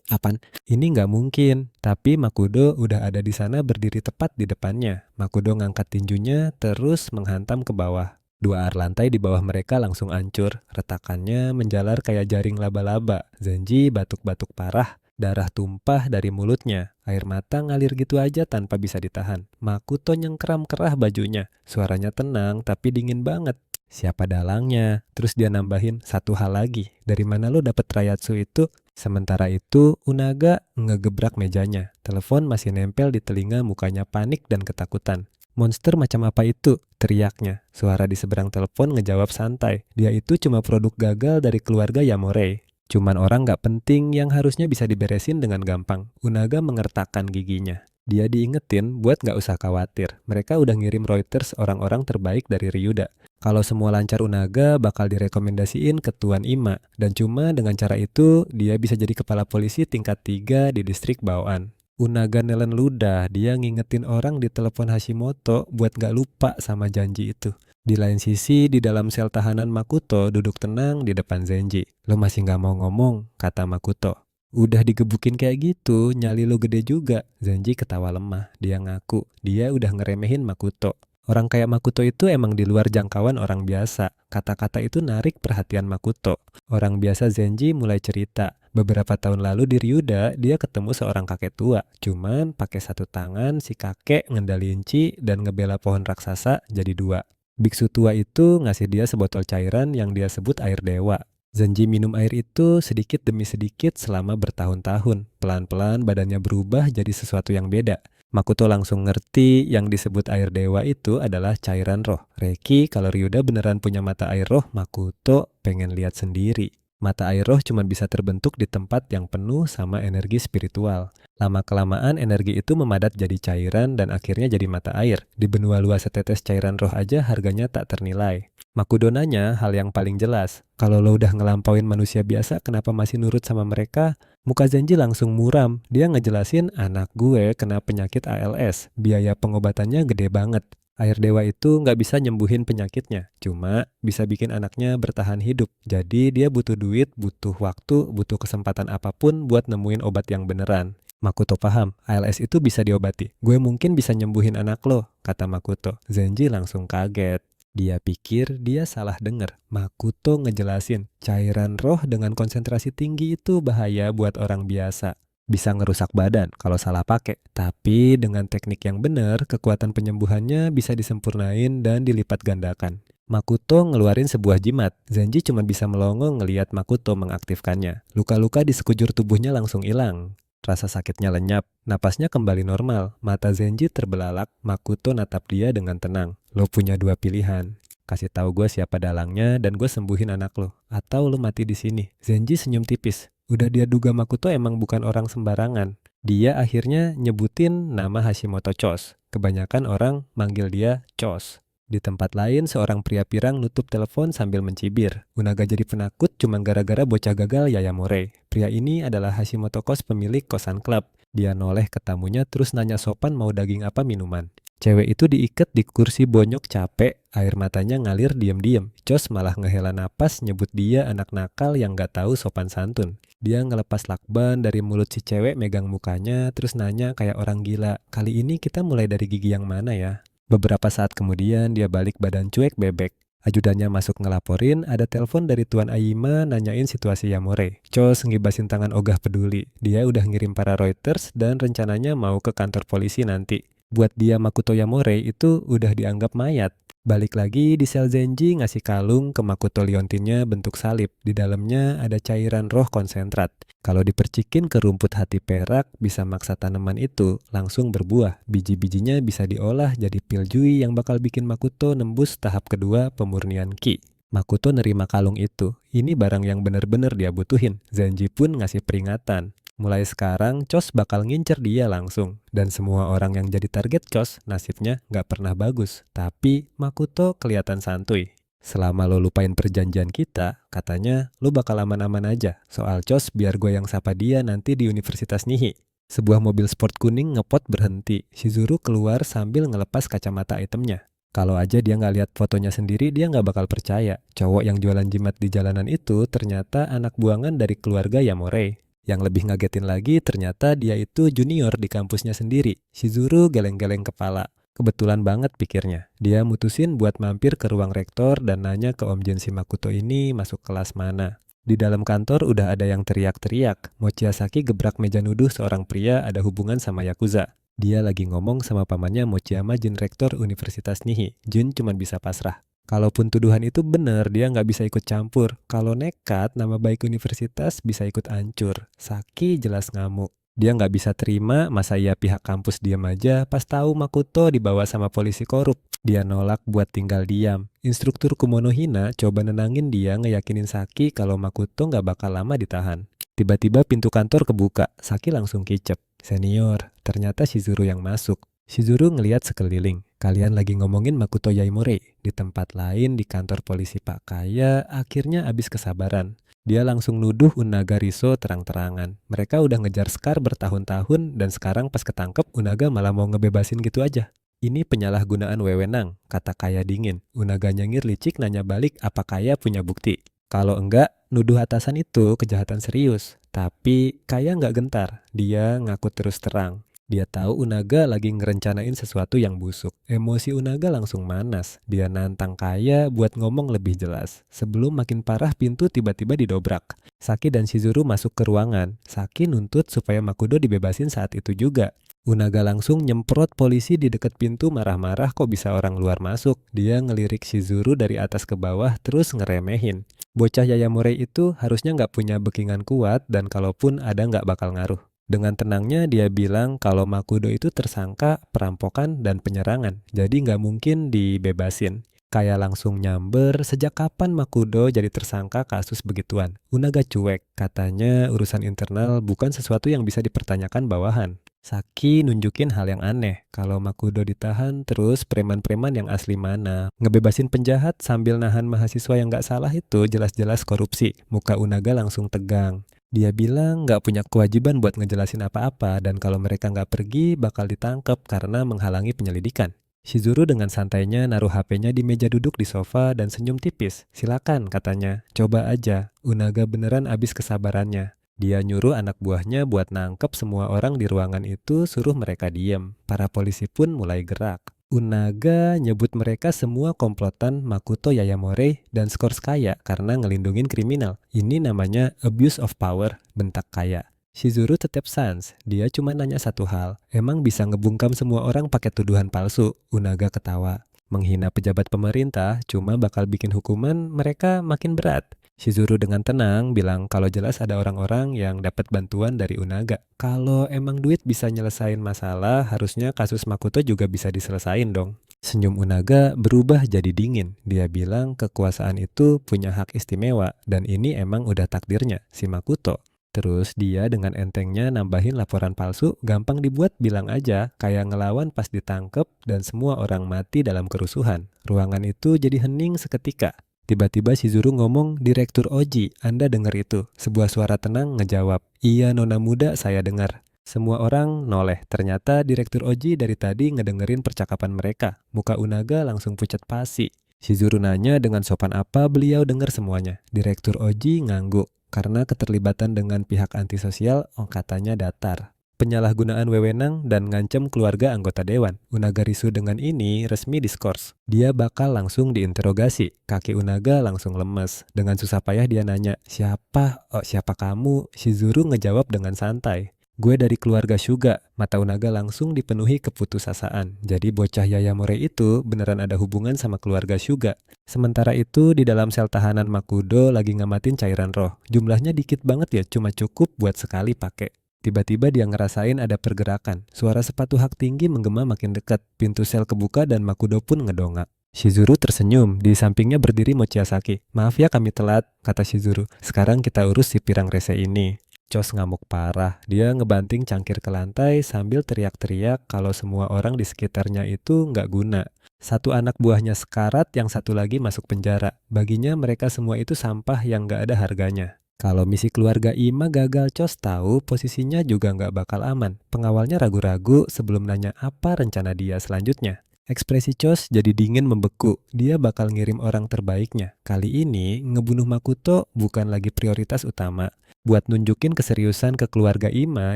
[SPEAKER 1] apaan? Ini nggak mungkin. Tapi Makoto udah ada di sana berdiri tepat di depannya. Makoto ngangkat tinjunya terus menghantam ke bawah. Dua ar lantai di bawah mereka langsung hancur. Retakannya menjalar kayak jaring laba-laba. Zenji batuk-batuk parah. Darah tumpah dari mulutnya. Air mata ngalir gitu aja tanpa bisa ditahan. Makoto nyengkeram kerah bajunya. Suaranya tenang tapi dingin banget. "Siapa dalangnya?" Terus dia nambahin, "Satu hal lagi. Dari mana lo dapet Rayatsu itu?" Sementara itu, Unaga ngegebrak mejanya. Telepon masih nempel di telinga, mukanya panik dan ketakutan. "Monster macam apa itu?" teriaknya. Suara di seberang telepon ngejawab santai. "Dia itu cuma produk gagal dari keluarga Yamore. Cuman orang gak penting yang harusnya bisa diberesin dengan gampang." Unaga mengertakkan giginya. Dia diingetin buat gak usah khawatir. Mereka udah ngirim Reuters orang-orang terbaik dari Ryuda. Kalau semua lancar, Unaga bakal direkomendasiin ke Tuan Ima. Dan cuma dengan cara itu, dia bisa jadi kepala polisi tingkat 3 di distrik Baoan. Unaga nelen ludah. Dia ngingetin orang di telepon Hashimoto buat gak lupa sama janji itu. Di lain sisi, di dalam sel tahanan, Makoto duduk tenang di depan Zenji. "Lo masih gak mau ngomong?" kata Makoto. Udah digebukin kayak gitu, nyali lo gede juga. Zenji ketawa lemah. Dia ngaku, dia udah ngeremehin Makoto. Orang kayak Makoto itu emang di luar jangkauan orang biasa. Kata-kata itu narik perhatian Makoto. Orang biasa Zenji mulai cerita. Beberapa tahun lalu di Ryuda, dia ketemu seorang kakek tua. Cuman pakai satu tangan, si kakek ngendaliin Chi dan ngebela pohon raksasa jadi dua. Biksu tua itu ngasih dia sebotol cairan yang dia sebut air dewa. Zenji minum air itu sedikit demi sedikit selama bertahun-tahun. Pelan-pelan badannya berubah jadi sesuatu yang beda. Makoto langsung ngerti yang disebut air dewa itu adalah cairan roh. Reki, kalau Ryuda beneran punya mata air roh, Makoto pengen lihat sendiri. Mata air roh cuma bisa terbentuk di tempat yang penuh sama energi spiritual. Lama-kelamaan energi itu memadat jadi cairan dan akhirnya jadi mata air. Di benua luas setetes cairan roh aja harganya tak ternilai. Makudo nanya hal yang paling jelas. Kalau lo udah ngelampauin manusia biasa, kenapa masih nurut sama mereka? Muka Zenji langsung muram. Dia ngejelasin anak gue kena penyakit ALS. Biaya pengobatannya gede banget. Air dewa itu nggak bisa nyembuhin penyakitnya. Cuma bisa bikin anaknya bertahan hidup. Jadi dia butuh duit, butuh waktu, butuh kesempatan apapun buat nemuin obat yang beneran. Makoto paham, ALS itu bisa diobati. Gue mungkin bisa nyembuhin anak lo, kata Makoto. Zenji langsung kaget. Dia pikir dia salah dengar. Makoto ngejelasin, cairan roh dengan konsentrasi tinggi itu bahaya buat orang biasa. Bisa ngerusak badan kalau salah pakai. Tapi dengan teknik yang benar, kekuatan penyembuhannya bisa disempurnain dan dilipat gandakan. Makoto ngeluarin sebuah jimat. Zenji cuma bisa melongo ngeliat Makoto mengaktifkannya. Luka-luka di sekujur tubuhnya langsung hilang. Rasa sakitnya lenyap, napasnya kembali normal. Mata Zenji terbelalak, Makoto natap dia dengan tenang. Lo punya dua pilihan. Kasih tahu gue siapa dalangnya dan gue sembuhin anak lo. Atau lo mati di sini. Zenji senyum tipis. Udah dia duga Makoto emang bukan orang sembarangan. Dia akhirnya nyebutin nama Hashimoto Chos. Kebanyakan orang manggil dia Chos. Di tempat lain, seorang pria pirang nutup telepon sambil mencibir. Unaga jadi penakut cuma gara-gara bocah gagal Yayamore. Pria ini adalah Hashimoto Kos, pemilik kosan klub. Dia noleh ke tamunya terus nanya sopan mau daging apa minuman. Cewek itu diikat di kursi bonyok capek, air matanya ngalir diem-diem. Cos malah ngehela napas nyebut dia anak nakal yang gak tahu sopan santun. Dia ngelepas lakban dari mulut si cewek megang mukanya terus nanya kayak orang gila. Kali ini kita mulai dari gigi yang mana ya? Beberapa saat kemudian dia balik badan cuek bebek. Ajudannya masuk ngelaporin ada telepon dari Tuan Ayima nanyain situasi Yamore. Chos ngibasin tangan ogah peduli. Dia udah ngirim para Reuters dan rencananya mau ke kantor polisi nanti. Buat dia Makoto Yamore itu udah dianggap mayat. Balik lagi di sel Zenji ngasih kalung ke Makoto liontinnya bentuk salib. Di dalamnya ada cairan roh konsentrat. Kalau dipercikin ke rumput hati perak, bisa maksa tanaman itu langsung berbuah. Biji-bijinya bisa diolah jadi pil jui yang bakal bikin Makoto nembus tahap kedua pemurnian Ki. Makoto nerima kalung itu. Ini barang yang bener-bener dia butuhin. Zenji pun ngasih peringatan. Mulai sekarang, Chos bakal ngincer dia langsung. Dan semua orang yang jadi target Chos, nasibnya nggak pernah bagus. Tapi Makoto kelihatan santuy. Selama lo lupain perjanjian kita, katanya lo bakal aman-aman aja. Soal Chos biar gue yang sapa dia nanti di Universitas Nihi. Sebuah mobil sport kuning ngepot berhenti. Shizuru keluar sambil ngelepas kacamata itemnya. Kalau aja dia nggak lihat fotonya sendiri, dia nggak bakal percaya. Cowok yang jualan jimat di jalanan itu ternyata anak buangan dari keluarga Yamore. Yang lebih ngagetin lagi, ternyata dia itu junior di kampusnya sendiri. Shizuru geleng-geleng kepala. Kebetulan banget pikirnya. Dia mutusin buat mampir ke ruang rektor dan nanya ke Om Jenshi Makoto ini masuk kelas mana. Di dalam kantor udah ada yang teriak-teriak. Mochiasaki gebrak meja nuduh seorang pria ada hubungan sama Yakuza. Dia lagi ngomong sama pamannya Mochiyama Jin Rektor Universitas Nihi. Jin cuma bisa pasrah. Kalaupun tuduhan itu benar, dia nggak bisa ikut campur. Kalau nekat, nama baik universitas bisa ikut hancur. Saki jelas ngamuk. Dia nggak bisa terima masa iya pihak kampus diam aja pas tahu Makoto dibawa sama polisi korup. Dia nolak buat tinggal diam. Instruktur Kumonohina coba nenangin dia ngeyakinin Saki kalau Makoto nggak bakal lama ditahan. Tiba-tiba pintu kantor kebuka. Saki langsung kicep. Senior, ternyata Shizuru yang masuk. Shizuru ngeliat sekeliling. Kalian lagi ngomongin Makoto Yaimori. Di tempat lain di kantor polisi Pak Kaya akhirnya habis kesabaran. Dia langsung nuduh Unaga Riso terang-terangan. Mereka udah ngejar Scar bertahun-tahun dan sekarang pas ketangkep Unaga malah mau ngebebasin gitu aja. Ini penyalahgunaan wewenang, kata Kaya dingin. Unaga nyengir licik nanya balik apa Kaya punya bukti. Kalau enggak, nuduh atasan itu kejahatan serius. Tapi Kaya nggak gentar, dia ngaku terus terang. Dia tahu Unaga lagi ngerencanain sesuatu yang busuk. Emosi Unaga langsung manas. Dia nantang Kaya buat ngomong lebih jelas. Sebelum makin parah, pintu tiba-tiba didobrak. Saki dan Shizuru masuk ke ruangan. Saki nuntut supaya Makudo dibebasin saat itu juga. Unaga langsung nyemprot polisi di dekat pintu, marah-marah kok bisa orang luar masuk. Dia ngelirik Shizuru dari atas ke bawah terus ngeremehin. Bocah Yayamure itu harusnya nggak punya backingan kuat dan kalaupun ada nggak bakal ngaruh. Dengan tenangnya dia bilang kalau Makudo itu tersangka perampokan dan penyerangan, jadi nggak mungkin dibebasin. Kayak langsung nyamber, sejak kapan Makudo jadi tersangka kasus begituan? Unaga cuek, katanya urusan internal bukan sesuatu yang bisa dipertanyakan bawahan. Saki nunjukin hal yang aneh, kalau Makudo ditahan terus preman-preman yang asli mana? Ngebebasin penjahat sambil nahan mahasiswa yang nggak salah itu jelas-jelas korupsi. Muka Unaga langsung tegang. Dia bilang nggak punya kewajiban buat ngejelasin apa-apa dan kalau mereka nggak pergi bakal ditangkap karena menghalangi penyelidikan. Shizuru dengan santainya naruh HP-nya di meja duduk di sofa dan senyum tipis. Silakan katanya, coba aja. Unaga beneran abis kesabarannya. Dia nyuruh anak buahnya buat nangkep semua orang di ruangan itu, suruh mereka diem. Para polisi pun mulai gerak. Unaga nyebut mereka semua komplotan Makoto Yayamore dan Scores Kaya karena ngelindungin kriminal. Ini namanya abuse of power, bentak Kaya. Shizuru tetap sans, dia cuma nanya satu hal, emang bisa ngebungkam semua orang pakai tuduhan palsu? Unaga ketawa. Menghina pejabat pemerintah cuma bakal bikin hukuman mereka makin berat. Shizuru dengan tenang bilang kalau jelas ada orang-orang yang dapat bantuan dari Unaga. Kalau emang duit bisa nyelesain masalah, harusnya kasus Makoto juga bisa diselesain dong. Senyum Unaga berubah jadi dingin. Dia bilang kekuasaan itu punya hak istimewa dan ini emang udah takdirnya, si Makoto. Terus dia dengan entengnya nambahin laporan palsu, gampang dibuat, bilang aja kayak ngelawan pas ditangkep dan semua orang mati dalam kerusuhan. Ruangan itu jadi hening seketika. Tiba-tiba Shizuru ngomong, Direktur Oji, Anda dengar itu? Sebuah suara tenang ngejawab, iya nona muda, saya dengar. Semua orang noleh, ternyata Direktur Oji dari tadi ngedengerin percakapan mereka. Muka Unaga langsung pucat pasi. Shizuru nanya dengan sopan apa beliau dengar semuanya. Direktur Oji ngangguk. Karena keterlibatan dengan pihak antisosial, katanya datar. Penyalahgunaan wewenang dan ngancem keluarga anggota dewan. Unaga risu dengan ini resmi diskors. Dia bakal langsung diinterogasi. Kaki Unaga langsung lemes. Dengan susah payah dia nanya, siapa? Oh, siapa kamu? Shizuru ngejawab dengan santai. Gue dari keluarga Suga. Mata Unaga langsung dipenuhi keputusasaan. Jadi bocah Yayamore itu beneran ada hubungan sama keluarga Suga. Sementara itu di dalam sel tahanan Makudo lagi ngamatin cairan roh. Jumlahnya dikit banget ya, cuma cukup buat sekali pakai. Tiba-tiba dia ngerasain ada pergerakan. Suara sepatu hak tinggi menggema makin dekat. Pintu sel kebuka dan Makudo pun ngedongak. Shizuru tersenyum. Di sampingnya berdiri Mochiasaki. Maaf ya kami telat, kata Shizuru. Sekarang kita urus si pirang rese ini. Chos ngamuk parah. Dia ngebanting cangkir ke lantai sambil teriak-teriak kalau semua orang di sekitarnya itu nggak guna. Satu anak buahnya sekarat, yang satu lagi masuk penjara. Baginya mereka semua itu sampah yang nggak ada harganya. Kalau misi keluarga Ima gagal, Chos tahu posisinya juga nggak bakal aman. Pengawalnya ragu-ragu sebelum nanya apa rencana dia selanjutnya. Ekspresi Chos jadi dingin membeku. Dia bakal ngirim orang terbaiknya. Kali ini ngebunuh Makoto bukan lagi prioritas utama. Buat nunjukin keseriusan ke keluarga Ima,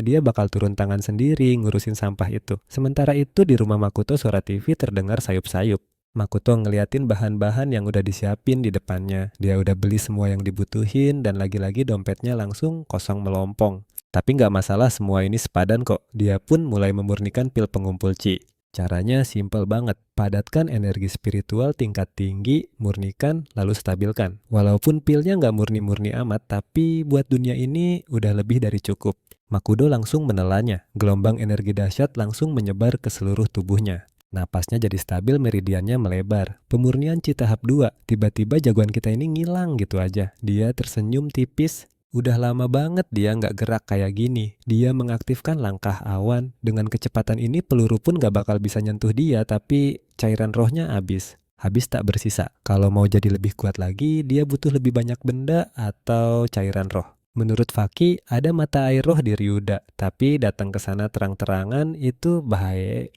[SPEAKER 1] dia bakal turun tangan sendiri ngurusin sampah itu. Sementara itu di rumah Makoto suara TV terdengar sayup-sayup. Makoto ngeliatin bahan-bahan yang udah disiapin di depannya. Dia udah beli semua yang dibutuhin dan lagi-lagi dompetnya langsung kosong melompong. Tapi nggak masalah, semua ini sepadan kok. Dia pun mulai memurnikan pil pengumpul Chi. Caranya simpel banget. Padatkan energi spiritual tingkat tinggi, murnikan, lalu stabilkan. Walaupun pilnya nggak murni-murni amat, tapi buat dunia ini udah lebih dari cukup. Makoto langsung menelannya. Gelombang energi dahsyat langsung menyebar ke seluruh tubuhnya. Napasnya jadi stabil, meridiannya melebar. Pemurnian Chi tahap 2. Tiba-tiba jagoan kita ini ngilang gitu aja. Dia tersenyum tipis. Udah lama banget dia nggak gerak kayak gini. Dia mengaktifkan langkah awan. Dengan kecepatan ini peluru pun nggak bakal bisa nyentuh dia, tapi cairan rohnya habis. Habis tak bersisa. Kalau mau jadi lebih kuat lagi, dia butuh lebih banyak benda atau cairan roh. Menurut Faki, ada mata air roh di Ryuda, tapi datang ke sana terang-terangan itu bahaya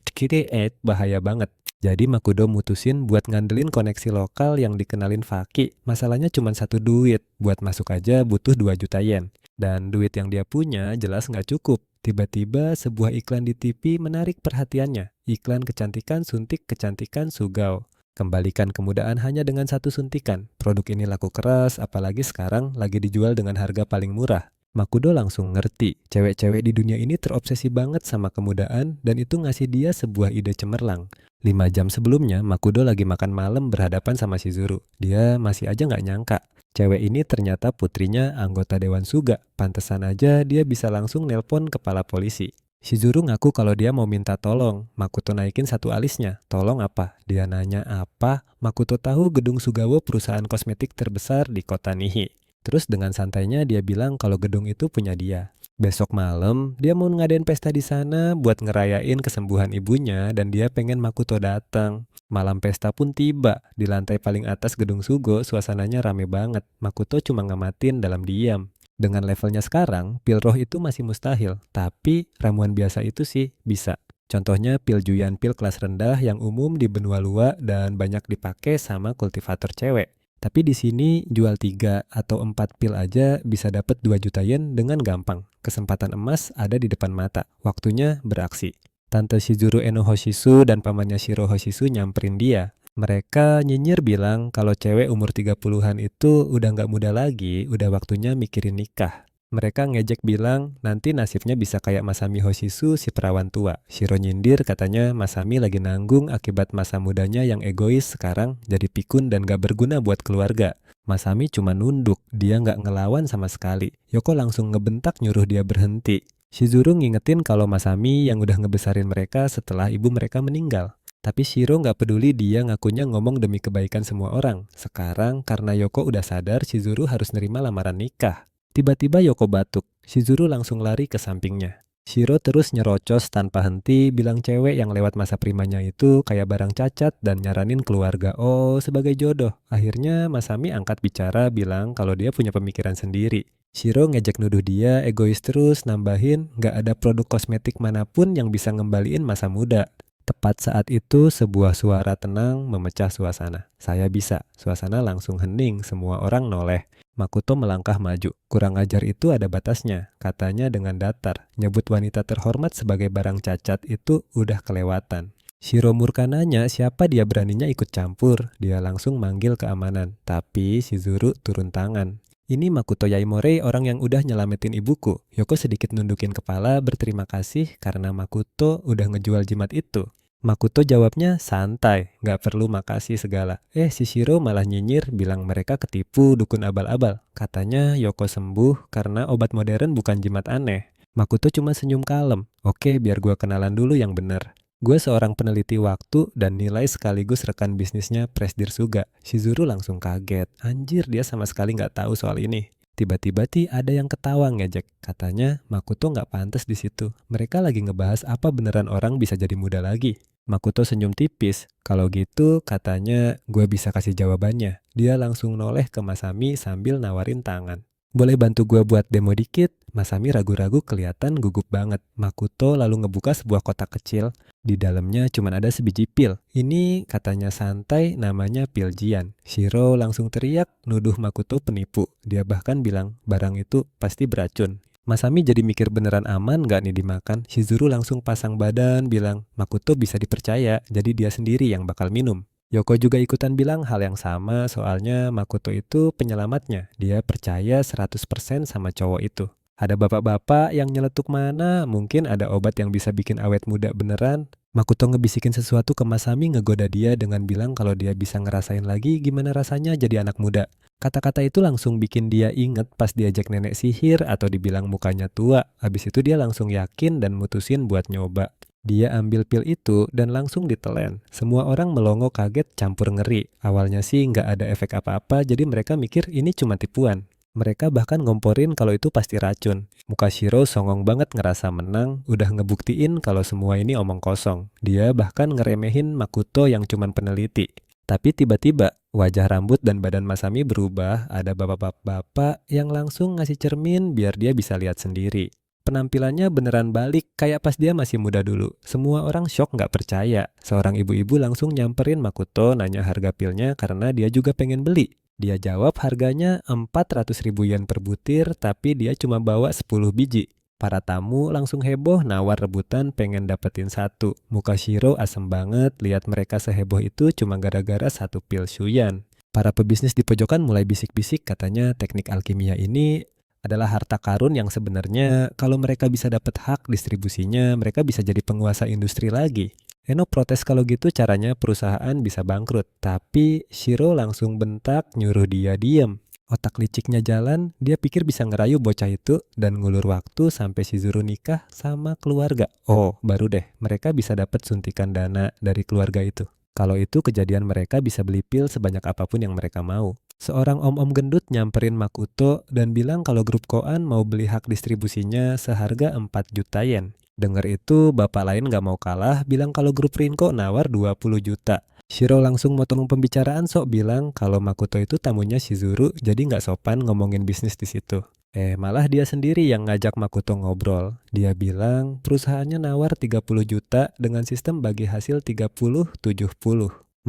[SPEAKER 1] banget. Jadi Makudo mutusin buat ngandelin koneksi lokal yang dikenalin Faki. Masalahnya cuma satu duit, buat masuk aja butuh 2 juta yen. Dan duit yang dia punya jelas nggak cukup. Tiba-tiba sebuah iklan di TV menarik perhatiannya. Iklan kecantikan suntik kecantikan Sugao. Kembalikan kemudahan hanya dengan satu suntikan. Produk ini laku keras, apalagi sekarang lagi dijual dengan harga paling murah. Makudo langsung ngerti, cewek-cewek di dunia ini terobsesi banget sama kemudahan dan itu ngasih dia sebuah ide cemerlang. 5 jam sebelumnya, Makudo lagi makan malam berhadapan sama Shizuru. Dia masih aja nggak nyangka. Cewek ini ternyata putrinya anggota Dewan Suga. Pantesan aja dia bisa langsung nelpon kepala polisi. Shizuru ngaku kalau dia mau minta tolong. Makoto naikin satu alisnya. Tolong apa? Dia nanya apa? Makoto tahu gedung Sugawo perusahaan kosmetik terbesar di kota Nihi. Terus dengan santainya dia bilang kalau gedung itu punya dia. Besok malam dia mau ngadain pesta di sana buat ngerayain kesembuhan ibunya dan dia pengen Makoto datang. Malam pesta pun tiba. Di lantai paling atas gedung Sugo suasananya rame banget. Makoto cuma ngamatin dalam diam. Dengan levelnya sekarang, pil roh itu masih mustahil, tapi ramuan biasa itu sih bisa. Contohnya pil Juyan pil kelas rendah yang umum di benua luar dan banyak dipakai sama kultivator cewek. Tapi di sini jual 3 atau 4 pil aja bisa dapat 2 juta yen dengan gampang. Kesempatan emas ada di depan mata. Waktunya beraksi. Tante Shizuru Eno Hoshisu dan pamannya Shiro Hoshisu nyamperin dia. Mereka nyinyir bilang kalau cewek umur 30-an itu udah nggak muda lagi, udah waktunya mikirin nikah. Mereka ngejek bilang nanti nasibnya bisa kayak Masami Hoshisu si perawan tua. Shiro nyindir katanya Masami lagi nanggung akibat masa mudanya yang egois sekarang jadi pikun dan gak berguna buat keluarga. Masami cuma nunduk, dia nggak ngelawan sama sekali. Yoko langsung ngebentak nyuruh dia berhenti. Shizuru ngingetin kalau Masami yang udah ngebesarin mereka setelah ibu mereka meninggal. Tapi Shiro nggak peduli dia ngakunya ngomong demi kebaikan semua orang. Sekarang karena Yoko udah sadar Shizuru harus nerima lamaran nikah. Tiba-tiba Yoko batuk. Shizuru langsung lari ke sampingnya. Shiro terus nyerocos tanpa henti bilang cewek yang lewat masa primanya itu kayak barang cacat dan nyaranin keluarga sebagai jodoh. Akhirnya Masami angkat bicara bilang kalau dia punya pemikiran sendiri. Shiro ngejek nuduh dia egois terus nambahin nggak ada produk kosmetik manapun yang bisa ngembaliin masa muda. Tepat saat itu sebuah suara tenang memecah suasana. Saya bisa. Suasana langsung hening, semua orang noleh. Makoto melangkah maju. Kurang ajar itu ada batasnya, katanya dengan datar. Nyebut wanita terhormat sebagai barang cacat itu udah kelewatan. Shiro murka nanya siapa dia beraninya ikut campur. Dia langsung manggil keamanan. Tapi Shizuru turun tangan. Ini Makoto Yaimori orang yang udah nyelamatin ibuku. Yoko sedikit nundukin kepala berterima kasih karena Makoto udah ngejual jimat itu. Makoto jawabnya santai, gak perlu makasih segala. Si Shiro malah nyinyir bilang mereka ketipu dukun abal-abal. Katanya Yoko sembuh karena obat modern bukan jimat aneh. Makoto cuma senyum kalem. Oke, biar gua kenalan dulu yang bener. Gue seorang peneliti waktu dan nilai sekaligus rekan bisnisnya Presdir Suga. Shizuru langsung kaget. Anjir, dia sama sekali gak tahu soal ini. Tiba-tiba ada yang ketawa ngejek. Katanya Makoto nggak pantas di situ. Mereka lagi ngebahas apa beneran orang bisa jadi muda lagi. Makoto senyum tipis. Kalau gitu katanya gue bisa kasih jawabannya. Dia langsung noleh ke Masami sambil nawarin tangan. Boleh bantu gue buat demo dikit? Masami ragu-ragu kelihatan gugup banget. Makoto lalu ngebuka sebuah kotak kecil. Di dalamnya cuma ada sebiji pil. Ini katanya santai namanya pil Jian. Shiro langsung teriak nuduh Makoto penipu. Dia bahkan bilang barang itu pasti beracun. Masami jadi mikir beneran aman gak nih dimakan. Shizuru langsung pasang badan bilang Makoto bisa dipercaya jadi dia sendiri yang bakal minum. Yoko juga ikutan bilang hal yang sama soalnya Makoto itu penyelamatnya. Dia percaya 100% sama cowok itu. Ada bapak-bapak yang nyeletuk mana, mungkin ada obat yang bisa bikin awet muda beneran. Makoto ngebisikin sesuatu ke Masami ngegoda dia dengan bilang kalau dia bisa ngerasain lagi gimana rasanya jadi anak muda. Kata-kata itu langsung bikin dia inget pas diajak nenek sihir atau dibilang mukanya tua. Habis itu dia langsung yakin dan mutusin buat nyoba. Dia ambil pil itu dan langsung ditelen. Semua orang melongo kaget campur ngeri. Awalnya sih nggak ada efek apa-apa jadi mereka mikir ini cuma tipuan. Mereka bahkan ngomporin kalau itu pasti racun. Muka Shiro songong banget ngerasa menang, udah ngebuktiin kalau semua ini omong kosong. Dia bahkan ngeremehin Makoto yang cuman peneliti. Tapi tiba-tiba wajah rambut dan badan Masami berubah, ada bapak-bapak yang langsung ngasih cermin biar dia bisa lihat sendiri. Penampilannya beneran balik kayak pas dia masih muda dulu. Semua orang shock nggak percaya. Seorang ibu-ibu langsung nyamperin Makoto nanya harga pilnya karena dia juga pengen beli. Dia jawab harganya 400.000 yen per butir tapi dia cuma bawa 10 biji. Para tamu langsung heboh nawar rebutan pengen dapetin satu. Muka Shiro asem banget lihat mereka seheboh itu cuma gara-gara satu pil Shuyan. Para pebisnis di pojokan mulai bisik-bisik katanya teknik alkimia ini adalah harta karun yang sebenarnya kalau mereka bisa dapat hak distribusinya, mereka bisa jadi penguasa industri lagi. Eno protes kalau gitu caranya perusahaan bisa bangkrut. Tapi Shiro langsung bentak nyuruh dia diem. Otak liciknya jalan, dia pikir bisa ngerayu bocah itu dan ngulur waktu sampai Shizuru nikah sama keluarga. Oh, baru deh, mereka bisa dapat suntikan dana dari keluarga itu. Kalau itu kejadian mereka bisa beli pil sebanyak apapun yang mereka mau. Seorang om-om gendut nyamperin Makoto dan bilang kalau grup Koan mau beli hak distribusinya seharga 4 juta yen. Dengar itu, bapak lain gak mau kalah, bilang kalau grup Rinko nawar 20 juta. Shiro langsung motong pembicaraan sok bilang kalau Makoto itu tamunya Shizuru jadi nggak sopan ngomongin bisnis di situ. Malah dia sendiri yang ngajak Makoto ngobrol. Dia bilang perusahaannya nawar 30 juta dengan sistem bagi hasil 30-70.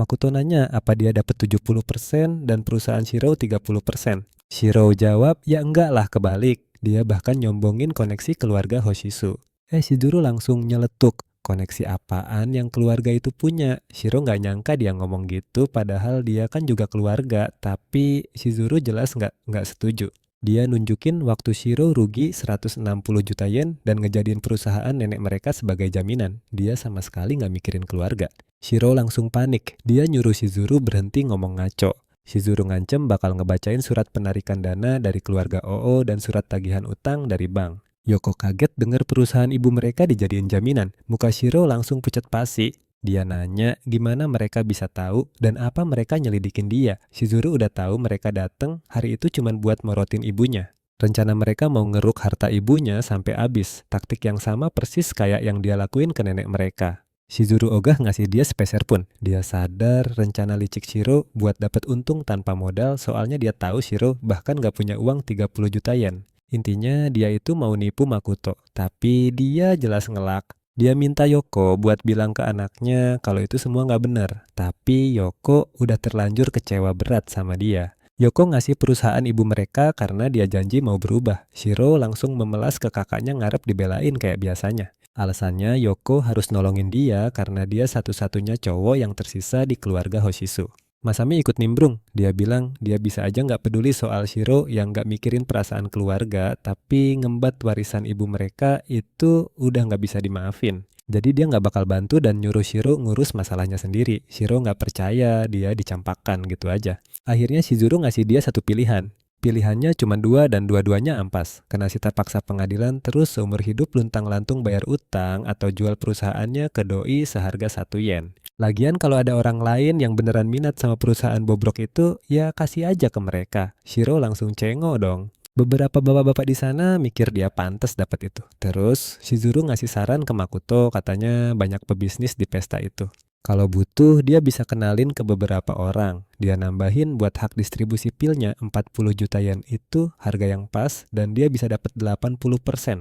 [SPEAKER 1] Makoto nanya apa dia dapat 70% dan perusahaan Shiro 30%. Shiro jawab ya enggak lah kebalik. Dia bahkan nyombongin koneksi keluarga Hoshisu. Shizuru langsung nyeletuk. Koneksi apaan yang keluarga itu punya? Shiro nggak nyangka dia ngomong gitu, padahal dia kan juga keluarga. Tapi Shizuru jelas nggak setuju. Dia nunjukin waktu Shiro rugi 160 juta yen dan ngejadiin perusahaan nenek mereka sebagai jaminan. Dia sama sekali nggak mikirin keluarga. Shiro langsung panik. Dia nyuruh Shizuru berhenti ngomong ngaco. Shizuru ngancem bakal ngebacain surat penarikan dana dari keluarga Oo dan surat tagihan utang dari bank. Yoko kaget dengar perusahaan ibu mereka dijadiin jaminan. Muka Shiro langsung pucat pasi. Dia nanya gimana mereka bisa tahu dan apa mereka nyelidikin dia. Shizuru udah tahu mereka dateng hari itu cuman buat morotin ibunya. Rencana mereka mau ngeruk harta ibunya sampai habis. Taktik yang sama persis kayak yang dia lakuin ke nenek mereka. Shizuru ogah ngasih dia sepeser pun. Dia sadar rencana licik Shiro buat dapat untung tanpa modal soalnya dia tahu Shiro bahkan gak punya uang 30 juta yen. Intinya dia itu mau nipu Makoto, tapi dia jelas ngelak. Dia minta Yoko buat bilang ke anaknya kalau itu semua nggak benar. Tapi Yoko udah terlanjur kecewa berat sama dia. Yoko ngasih perusahaan ibu mereka karena dia janji mau berubah. Shiro langsung memelas ke kakaknya ngarep dibelain kayak biasanya. Alasannya Yoko harus nolongin dia karena dia satu-satunya cowok yang tersisa di keluarga Hoshisu. Masami ikut nimbrung. Dia bilang dia bisa aja nggak peduli soal Shiro yang nggak mikirin perasaan keluarga, tapi ngembat warisan ibu mereka itu udah nggak bisa dimaafin. Jadi dia nggak bakal bantu dan nyuruh Shiro ngurus masalahnya sendiri. Shiro nggak percaya, dia dicampakkan gitu aja. Akhirnya Shizuru ngasih dia satu pilihan. Pilihannya cuma dua dan dua-duanya ampas. Kena sita paksa pengadilan terus seumur hidup luntang-lantung bayar utang atau jual perusahaannya ke doi seharga 1 yen. Lagian kalau ada orang lain yang beneran minat sama perusahaan bobrok itu, ya kasih aja ke mereka. Shiro langsung cengok dong. Beberapa bapak-bapak di sana mikir dia pantas dapat itu. Terus Shizuru ngasih saran ke Makoto katanya banyak pebisnis di pesta itu. Kalau butuh dia bisa kenalin ke beberapa orang. Dia nambahin buat hak distribusi pilnya 40 juta yen itu harga yang pas dan dia bisa dapat 80%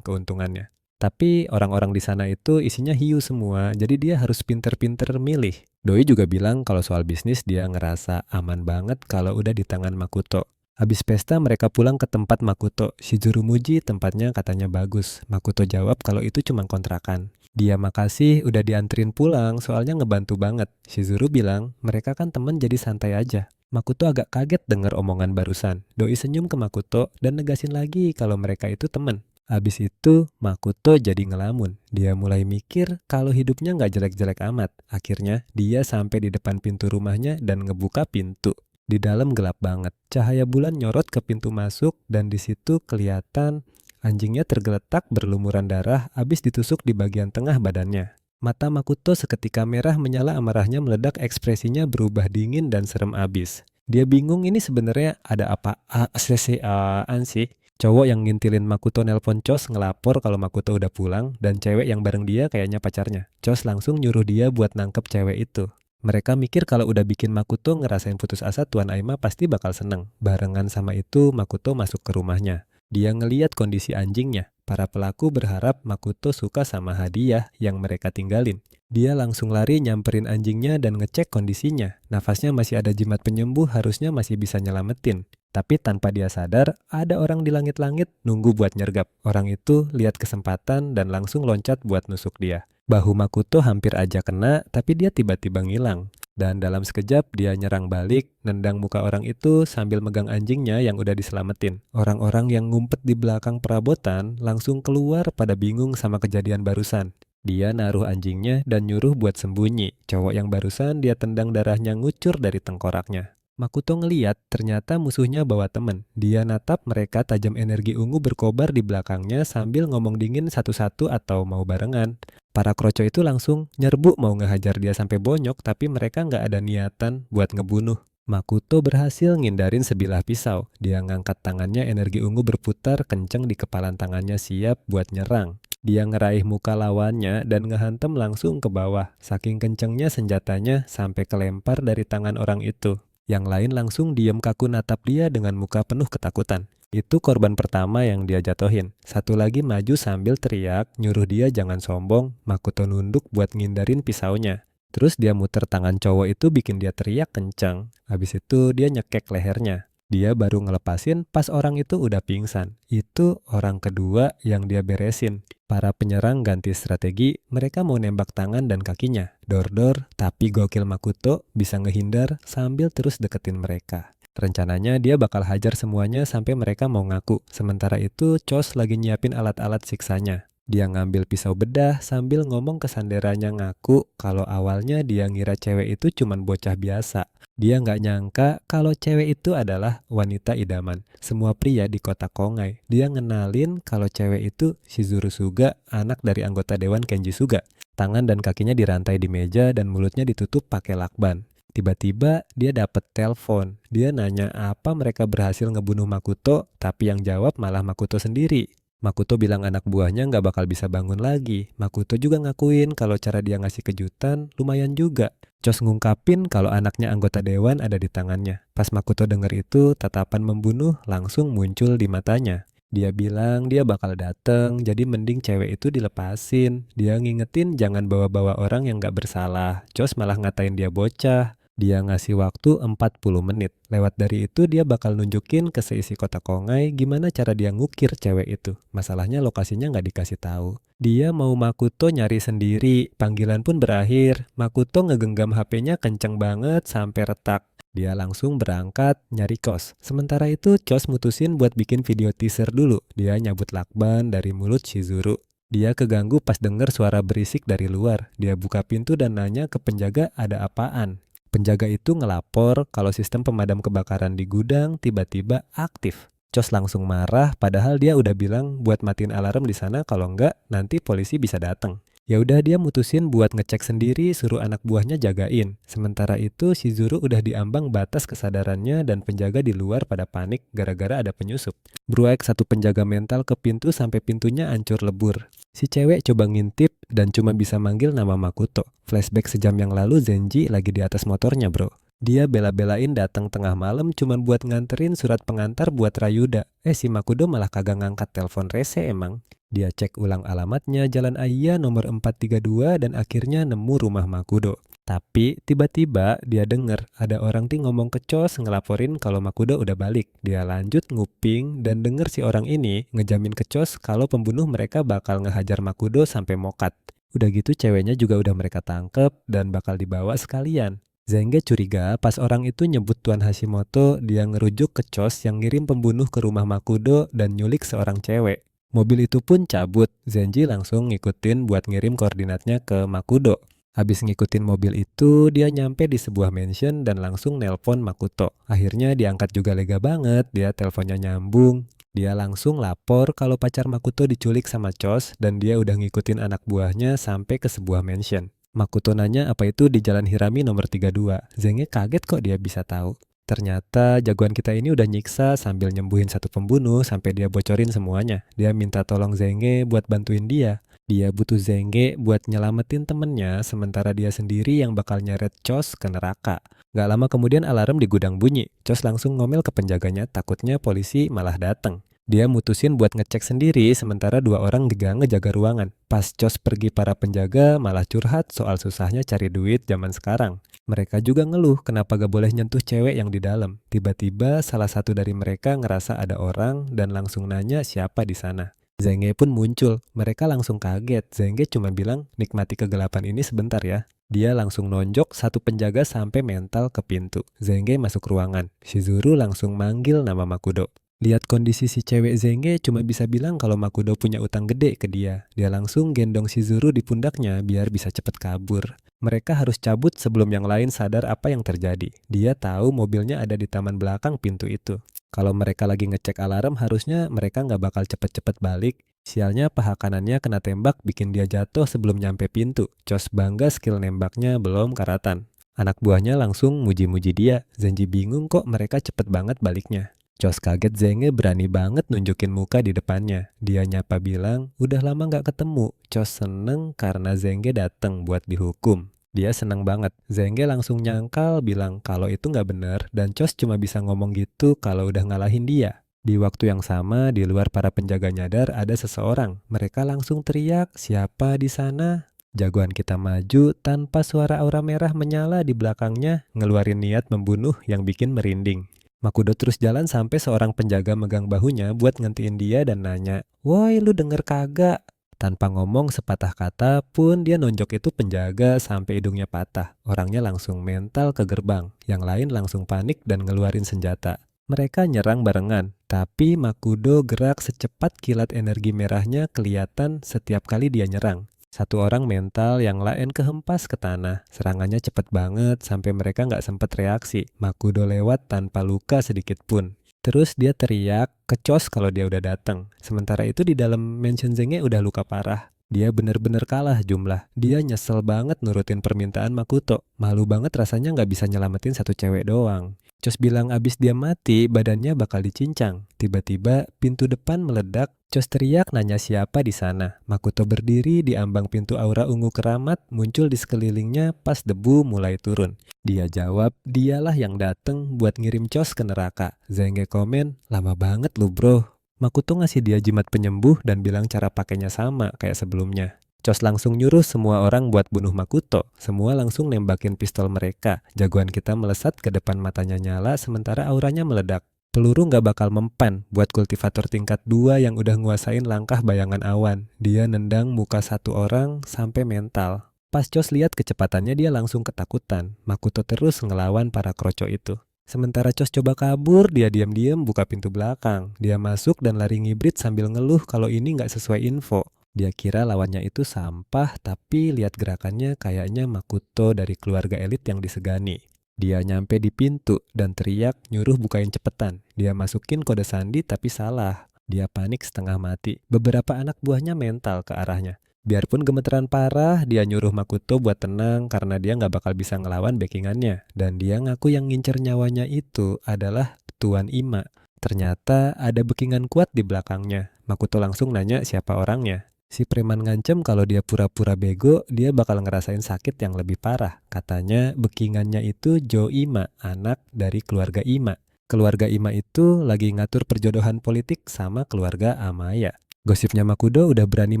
[SPEAKER 1] keuntungannya. Tapi orang-orang di sana itu isinya hiu semua, jadi dia harus pinter-pinter milih. Doi juga bilang kalau soal bisnis dia ngerasa aman banget kalau udah di tangan Makoto. Habis pesta mereka pulang ke tempat Makoto. Shizuru muji tempatnya katanya bagus. Makoto jawab kalau itu cuma kontrakan. Dia makasih udah dianterin pulang soalnya ngebantu banget. Shizuru bilang mereka kan temen jadi santai aja. Makoto agak kaget dengar omongan barusan. Doi senyum ke Makoto dan negasin lagi kalau mereka itu temen. Habis itu Makoto jadi ngelamun. Dia mulai mikir kalau hidupnya nggak jelek-jelek amat. Akhirnya dia sampai di depan pintu rumahnya dan ngebuka pintu. Di dalam gelap banget. Cahaya bulan nyorot ke pintu masuk dan di situ kelihatan anjingnya tergeletak berlumuran darah habis ditusuk di bagian tengah badannya. Mata Makoto seketika merah menyala, amarahnya meledak, ekspresinya berubah dingin dan serem abis. Dia bingung ini sebenarnya ada apaan sih? Cowok yang ngintilin Makoto nelpon Chos ngelapor kalau Makoto udah pulang dan cewek yang bareng dia kayaknya pacarnya. Chos langsung nyuruh dia buat nangkep cewek itu. Mereka mikir kalau udah bikin Makoto ngerasain putus asa, Tuan Aima pasti bakal seneng. Barengan sama itu, Makoto masuk ke rumahnya. Dia ngeliat kondisi anjingnya. Para pelaku berharap Makoto suka sama hadiah yang mereka tinggalin. Dia langsung lari nyamperin anjingnya dan ngecek kondisinya. Nafasnya masih ada jimat penyembuh, harusnya masih bisa nyelamatin. Tapi tanpa dia sadar, ada orang di langit-langit nunggu buat nyergap. Orang itu lihat kesempatan dan langsung loncat buat nusuk dia. Bahu Makoto hampir aja kena, tapi dia tiba-tiba ngilang. Dan dalam sekejap dia nyerang balik, nendang muka orang itu sambil megang anjingnya yang udah diselamatin. Orang-orang yang ngumpet di belakang perabotan langsung keluar pada bingung sama kejadian barusan. Dia naruh anjingnya dan nyuruh buat sembunyi. Cowok yang barusan dia tendang darahnya ngucur dari tengkoraknya. Makoto ngeliat ternyata musuhnya bawa temen. Dia natap mereka, tajam energi ungu berkobar di belakangnya sambil ngomong dingin satu-satu atau mau barengan. Para kroco itu langsung nyerbu mau ngehajar dia sampai bonyok, tapi mereka nggak ada niatan buat ngebunuh. Makoto berhasil ngindarin sebilah pisau. Dia ngangkat tangannya, energi ungu berputar kenceng di kepalan tangannya siap buat nyerang. Dia ngeraih muka lawannya dan ngehantem langsung ke bawah. Saking kencengnya senjatanya sampai kelempar dari tangan orang itu. Yang lain langsung diem kaku natap dia dengan muka penuh ketakutan. Itu korban pertama yang dia jatohin. Satu lagi maju sambil teriak, nyuruh dia jangan sombong. Makoto nunduk buat ngindarin pisaunya. Terus dia muter tangan cowok itu bikin dia teriak kencang. Habis itu dia nyekek lehernya. Dia baru ngelepasin pas orang itu udah pingsan. Itu orang kedua yang dia beresin. Para penyerang ganti strategi, mereka mau nembak tangan dan kakinya. Dor-dor, tapi gokil Makoto bisa ngehindar sambil terus deketin mereka. Rencananya dia bakal hajar semuanya sampai mereka mau ngaku. Sementara itu Chos lagi nyiapin alat-alat siksanya. Dia ngambil pisau bedah sambil ngomong ke sanderanya ngaku kalau awalnya dia ngira cewek itu cuman bocah biasa. Dia nggak nyangka kalau cewek itu adalah wanita idaman semua pria di kota Kongai. Dia ngenalin kalau cewek itu Shizuru Suga, anak dari anggota Dewan Kenji Suga. Tangan dan kakinya dirantai di meja dan mulutnya ditutup pakai lakban. Tiba-tiba dia dapet telepon. Dia nanya apa mereka berhasil ngebunuh Makoto, tapi yang jawab malah Makoto sendiri. Makoto bilang anak buahnya nggak bakal bisa bangun lagi. Makoto juga ngakuin kalau cara dia ngasih kejutan lumayan juga. Chos ngungkapin kalau anaknya anggota dewan ada di tangannya. Pas Makoto denger itu, tatapan membunuh langsung muncul di matanya. Dia bilang dia bakal dateng, jadi mending cewek itu dilepasin. Dia ngingetin jangan bawa-bawa orang yang gak bersalah. Chos malah ngatain dia bocah. Dia ngasih waktu 40 menit. Lewat dari itu dia bakal nunjukin ke seisi kota Kongai gimana cara dia ngukir cewek itu. Masalahnya lokasinya nggak dikasih tahu. Dia mau Makoto nyari sendiri. Panggilan pun berakhir. Makoto ngegenggam HP-nya kenceng banget sampai retak. Dia langsung berangkat nyari kos. Sementara itu Chos mutusin buat bikin video teaser dulu. Dia nyabut lakban dari mulut Shizuru. Dia keganggu pas denger suara berisik dari luar. Dia buka pintu dan nanya ke penjaga ada apaan. Penjaga itu ngelapor kalau sistem pemadam kebakaran di gudang tiba-tiba aktif. Chos langsung marah padahal dia udah bilang buat matiin alarm di sana, kalau enggak nanti polisi bisa datang. Ya udah dia mutusin buat ngecek sendiri, suruh anak buahnya jagain. Sementara itu Shizuru udah diambang batas kesadarannya dan penjaga di luar pada panik gara-gara ada penyusup. Bruek satu penjaga mental ke pintu sampai pintunya hancur lebur. Si cewek coba ngintip dan cuma bisa manggil nama Makoto. Flashback sejam yang lalu Zenji lagi di atas motornya bro. Dia bela-belain datang tengah malam cuma buat nganterin surat pengantar buat Rayuda. Si Makoto malah kagak ngangkat telepon rese emang. Dia cek ulang alamatnya Jalan Aiya nomor 432 dan akhirnya nemu rumah Makoto. Tapi tiba-tiba dia denger ada orang ngomong ke Chos ngelaporin kalau Makoto udah balik. Dia lanjut nguping dan denger si orang ini ngejamin ke Chos kalau pembunuh mereka bakal ngehajar Makoto sampai mokat. Udah gitu ceweknya juga udah mereka tangkep dan bakal dibawa sekalian. Zenge curiga pas orang itu nyebut Tuan Hashimoto, dia ngerujuk ke Chos yang ngirim pembunuh ke rumah Makoto dan nyulik seorang cewek. Mobil itu pun cabut. Zenji langsung ngikutin buat ngirim koordinatnya ke Makoto. Habis ngikutin mobil itu, dia nyampe di sebuah mansion dan langsung nelpon Makoto. Akhirnya diangkat juga lega banget, dia teleponnya nyambung. Dia langsung lapor kalau pacar Makoto diculik sama Chos dan dia udah ngikutin anak buahnya sampai ke sebuah mansion. Makoto nanya apa itu di Jalan Hirami nomor 32. Zenge kaget kok dia bisa tahu. Ternyata jagoan kita ini udah nyiksa sambil nyembuhin satu pembunuh sampai dia bocorin semuanya. Dia minta tolong Zenge buat bantuin dia. Dia butuh Zenge buat nyelamatin temennya, sementara dia sendiri yang bakal nyeret Chos ke neraka. Gak lama kemudian alarm di gudang bunyi. Chos langsung ngomel ke penjaganya, takutnya polisi malah datang. Dia mutusin buat ngecek sendiri, sementara dua orang juga ngejaga ruangan. Pas Chos pergi, para penjaga malah curhat soal susahnya cari duit zaman sekarang. Mereka juga ngeluh kenapa gak boleh nyentuh cewek yang di dalam. Tiba-tiba salah satu dari mereka ngerasa ada orang dan langsung nanya siapa di sana. Zenge pun muncul. Mereka langsung kaget. Zenge cuma bilang, nikmati kegelapan ini sebentar ya. Dia langsung nonjok satu penjaga sampai mental ke pintu. Zenge masuk ruangan. Shizuru langsung manggil nama Makudo. Lihat kondisi si cewek, Zenge cuma bisa bilang kalau Makudo punya utang gede ke dia. Dia langsung gendong Shizuru di pundaknya biar bisa cepet kabur. Mereka harus cabut sebelum yang lain sadar apa yang terjadi. Dia tahu mobilnya ada di taman belakang pintu itu. Kalau mereka lagi ngecek alarm, harusnya mereka nggak bakal cepet-cepet balik. Sialnya paha kanannya kena tembak bikin dia jatuh sebelum nyampe pintu. Chos bangga skill nembaknya belum karatan. Anak buahnya langsung muji-muji dia. Zenji bingung kok mereka cepet banget baliknya. Chos kaget Zenge berani banget nunjukin muka di depannya. Dia nyapa bilang, udah lama nggak ketemu. Chos seneng karena Zenge dateng buat dihukum. Dia seneng banget. Zenge langsung nyangkal bilang kalau itu nggak bener dan Chos cuma bisa ngomong gitu kalau udah ngalahin dia. Di waktu yang sama, di luar para penjaga nyadar ada seseorang. Mereka langsung teriak, siapa di sana? Jagoan kita maju tanpa suara aura merah menyala di belakangnya, ngeluarin niat membunuh yang bikin merinding. Makudo terus jalan sampai seorang penjaga megang bahunya buat ngentiin dia dan nanya, woi lu denger kagak? Tanpa ngomong sepatah kata pun dia nonjok itu penjaga sampai hidungnya patah. Orangnya langsung mental ke gerbang. Yang lain langsung panik dan ngeluarin senjata. Mereka nyerang barengan, tapi Makudo gerak secepat kilat energi merahnya kelihatan setiap kali dia nyerang. Satu orang mental, yang lain kehempas ke tanah. Serangannya cepet banget sampai mereka nggak sempet reaksi. Makudo lewat tanpa luka sedikit pun. Terus dia teriak ke Chos kalau dia udah datang. Sementara itu di dalam mansion Zenge udah luka parah. Dia bener-bener kalah jumlah. Dia nyesel banget nurutin permintaan Makuto. Malu banget rasanya nggak bisa nyelamatin satu cewek doang. Chos bilang abis dia mati, badannya bakal dicincang. Tiba-tiba pintu depan meledak. Chos teriak nanya siapa di sana. Makuto berdiri di ambang pintu aura ungu keramat muncul di sekelilingnya pas debu mulai turun. Dia jawab, dialah yang dateng buat ngirim Chos ke neraka. Zenge komen, lama banget lu bro. Makuto ngasih dia jimat penyembuh dan bilang cara pakainya sama kayak sebelumnya. Chos langsung nyuruh semua orang buat bunuh Makuto. Semua langsung nembakin pistol mereka. Jagoan kita melesat ke depan, matanya nyala sementara auranya meledak. Peluru nggak bakal mempan buat kultivator tingkat 2 yang udah nguasain langkah bayangan awan. Dia nendang muka satu orang sampai mental. Pas Chos lihat kecepatannya dia langsung ketakutan. Makuto terus ngelawan para kroco itu. Sementara Chos coba kabur, dia diam-diam buka pintu belakang. Dia masuk dan lari ngibrit sambil ngeluh kalau ini nggak sesuai info. Dia kira lawannya itu sampah, tapi lihat gerakannya kayaknya Makuto dari keluarga elit yang disegani. Dia nyampe di pintu dan teriak nyuruh bukain cepetan. Dia masukin kode sandi tapi salah. Dia panik setengah mati. Beberapa anak buahnya mental ke arahnya. Biarpun gemeteran parah, dia nyuruh Makuto buat tenang karena dia nggak bakal bisa ngelawan backingannya. Dan dia ngaku yang ngincer nyawanya itu adalah Tuan Ima. Ternyata ada backingan kuat di belakangnya. Makuto langsung nanya siapa orangnya. Si preman ngancem kalau dia pura-pura bego, dia bakal ngerasain sakit yang lebih parah. Katanya backingannya itu Jo Ima, anak dari keluarga Ima. Keluarga Ima itu lagi ngatur perjodohan politik sama keluarga Amaya. Gosipnya Makudo udah berani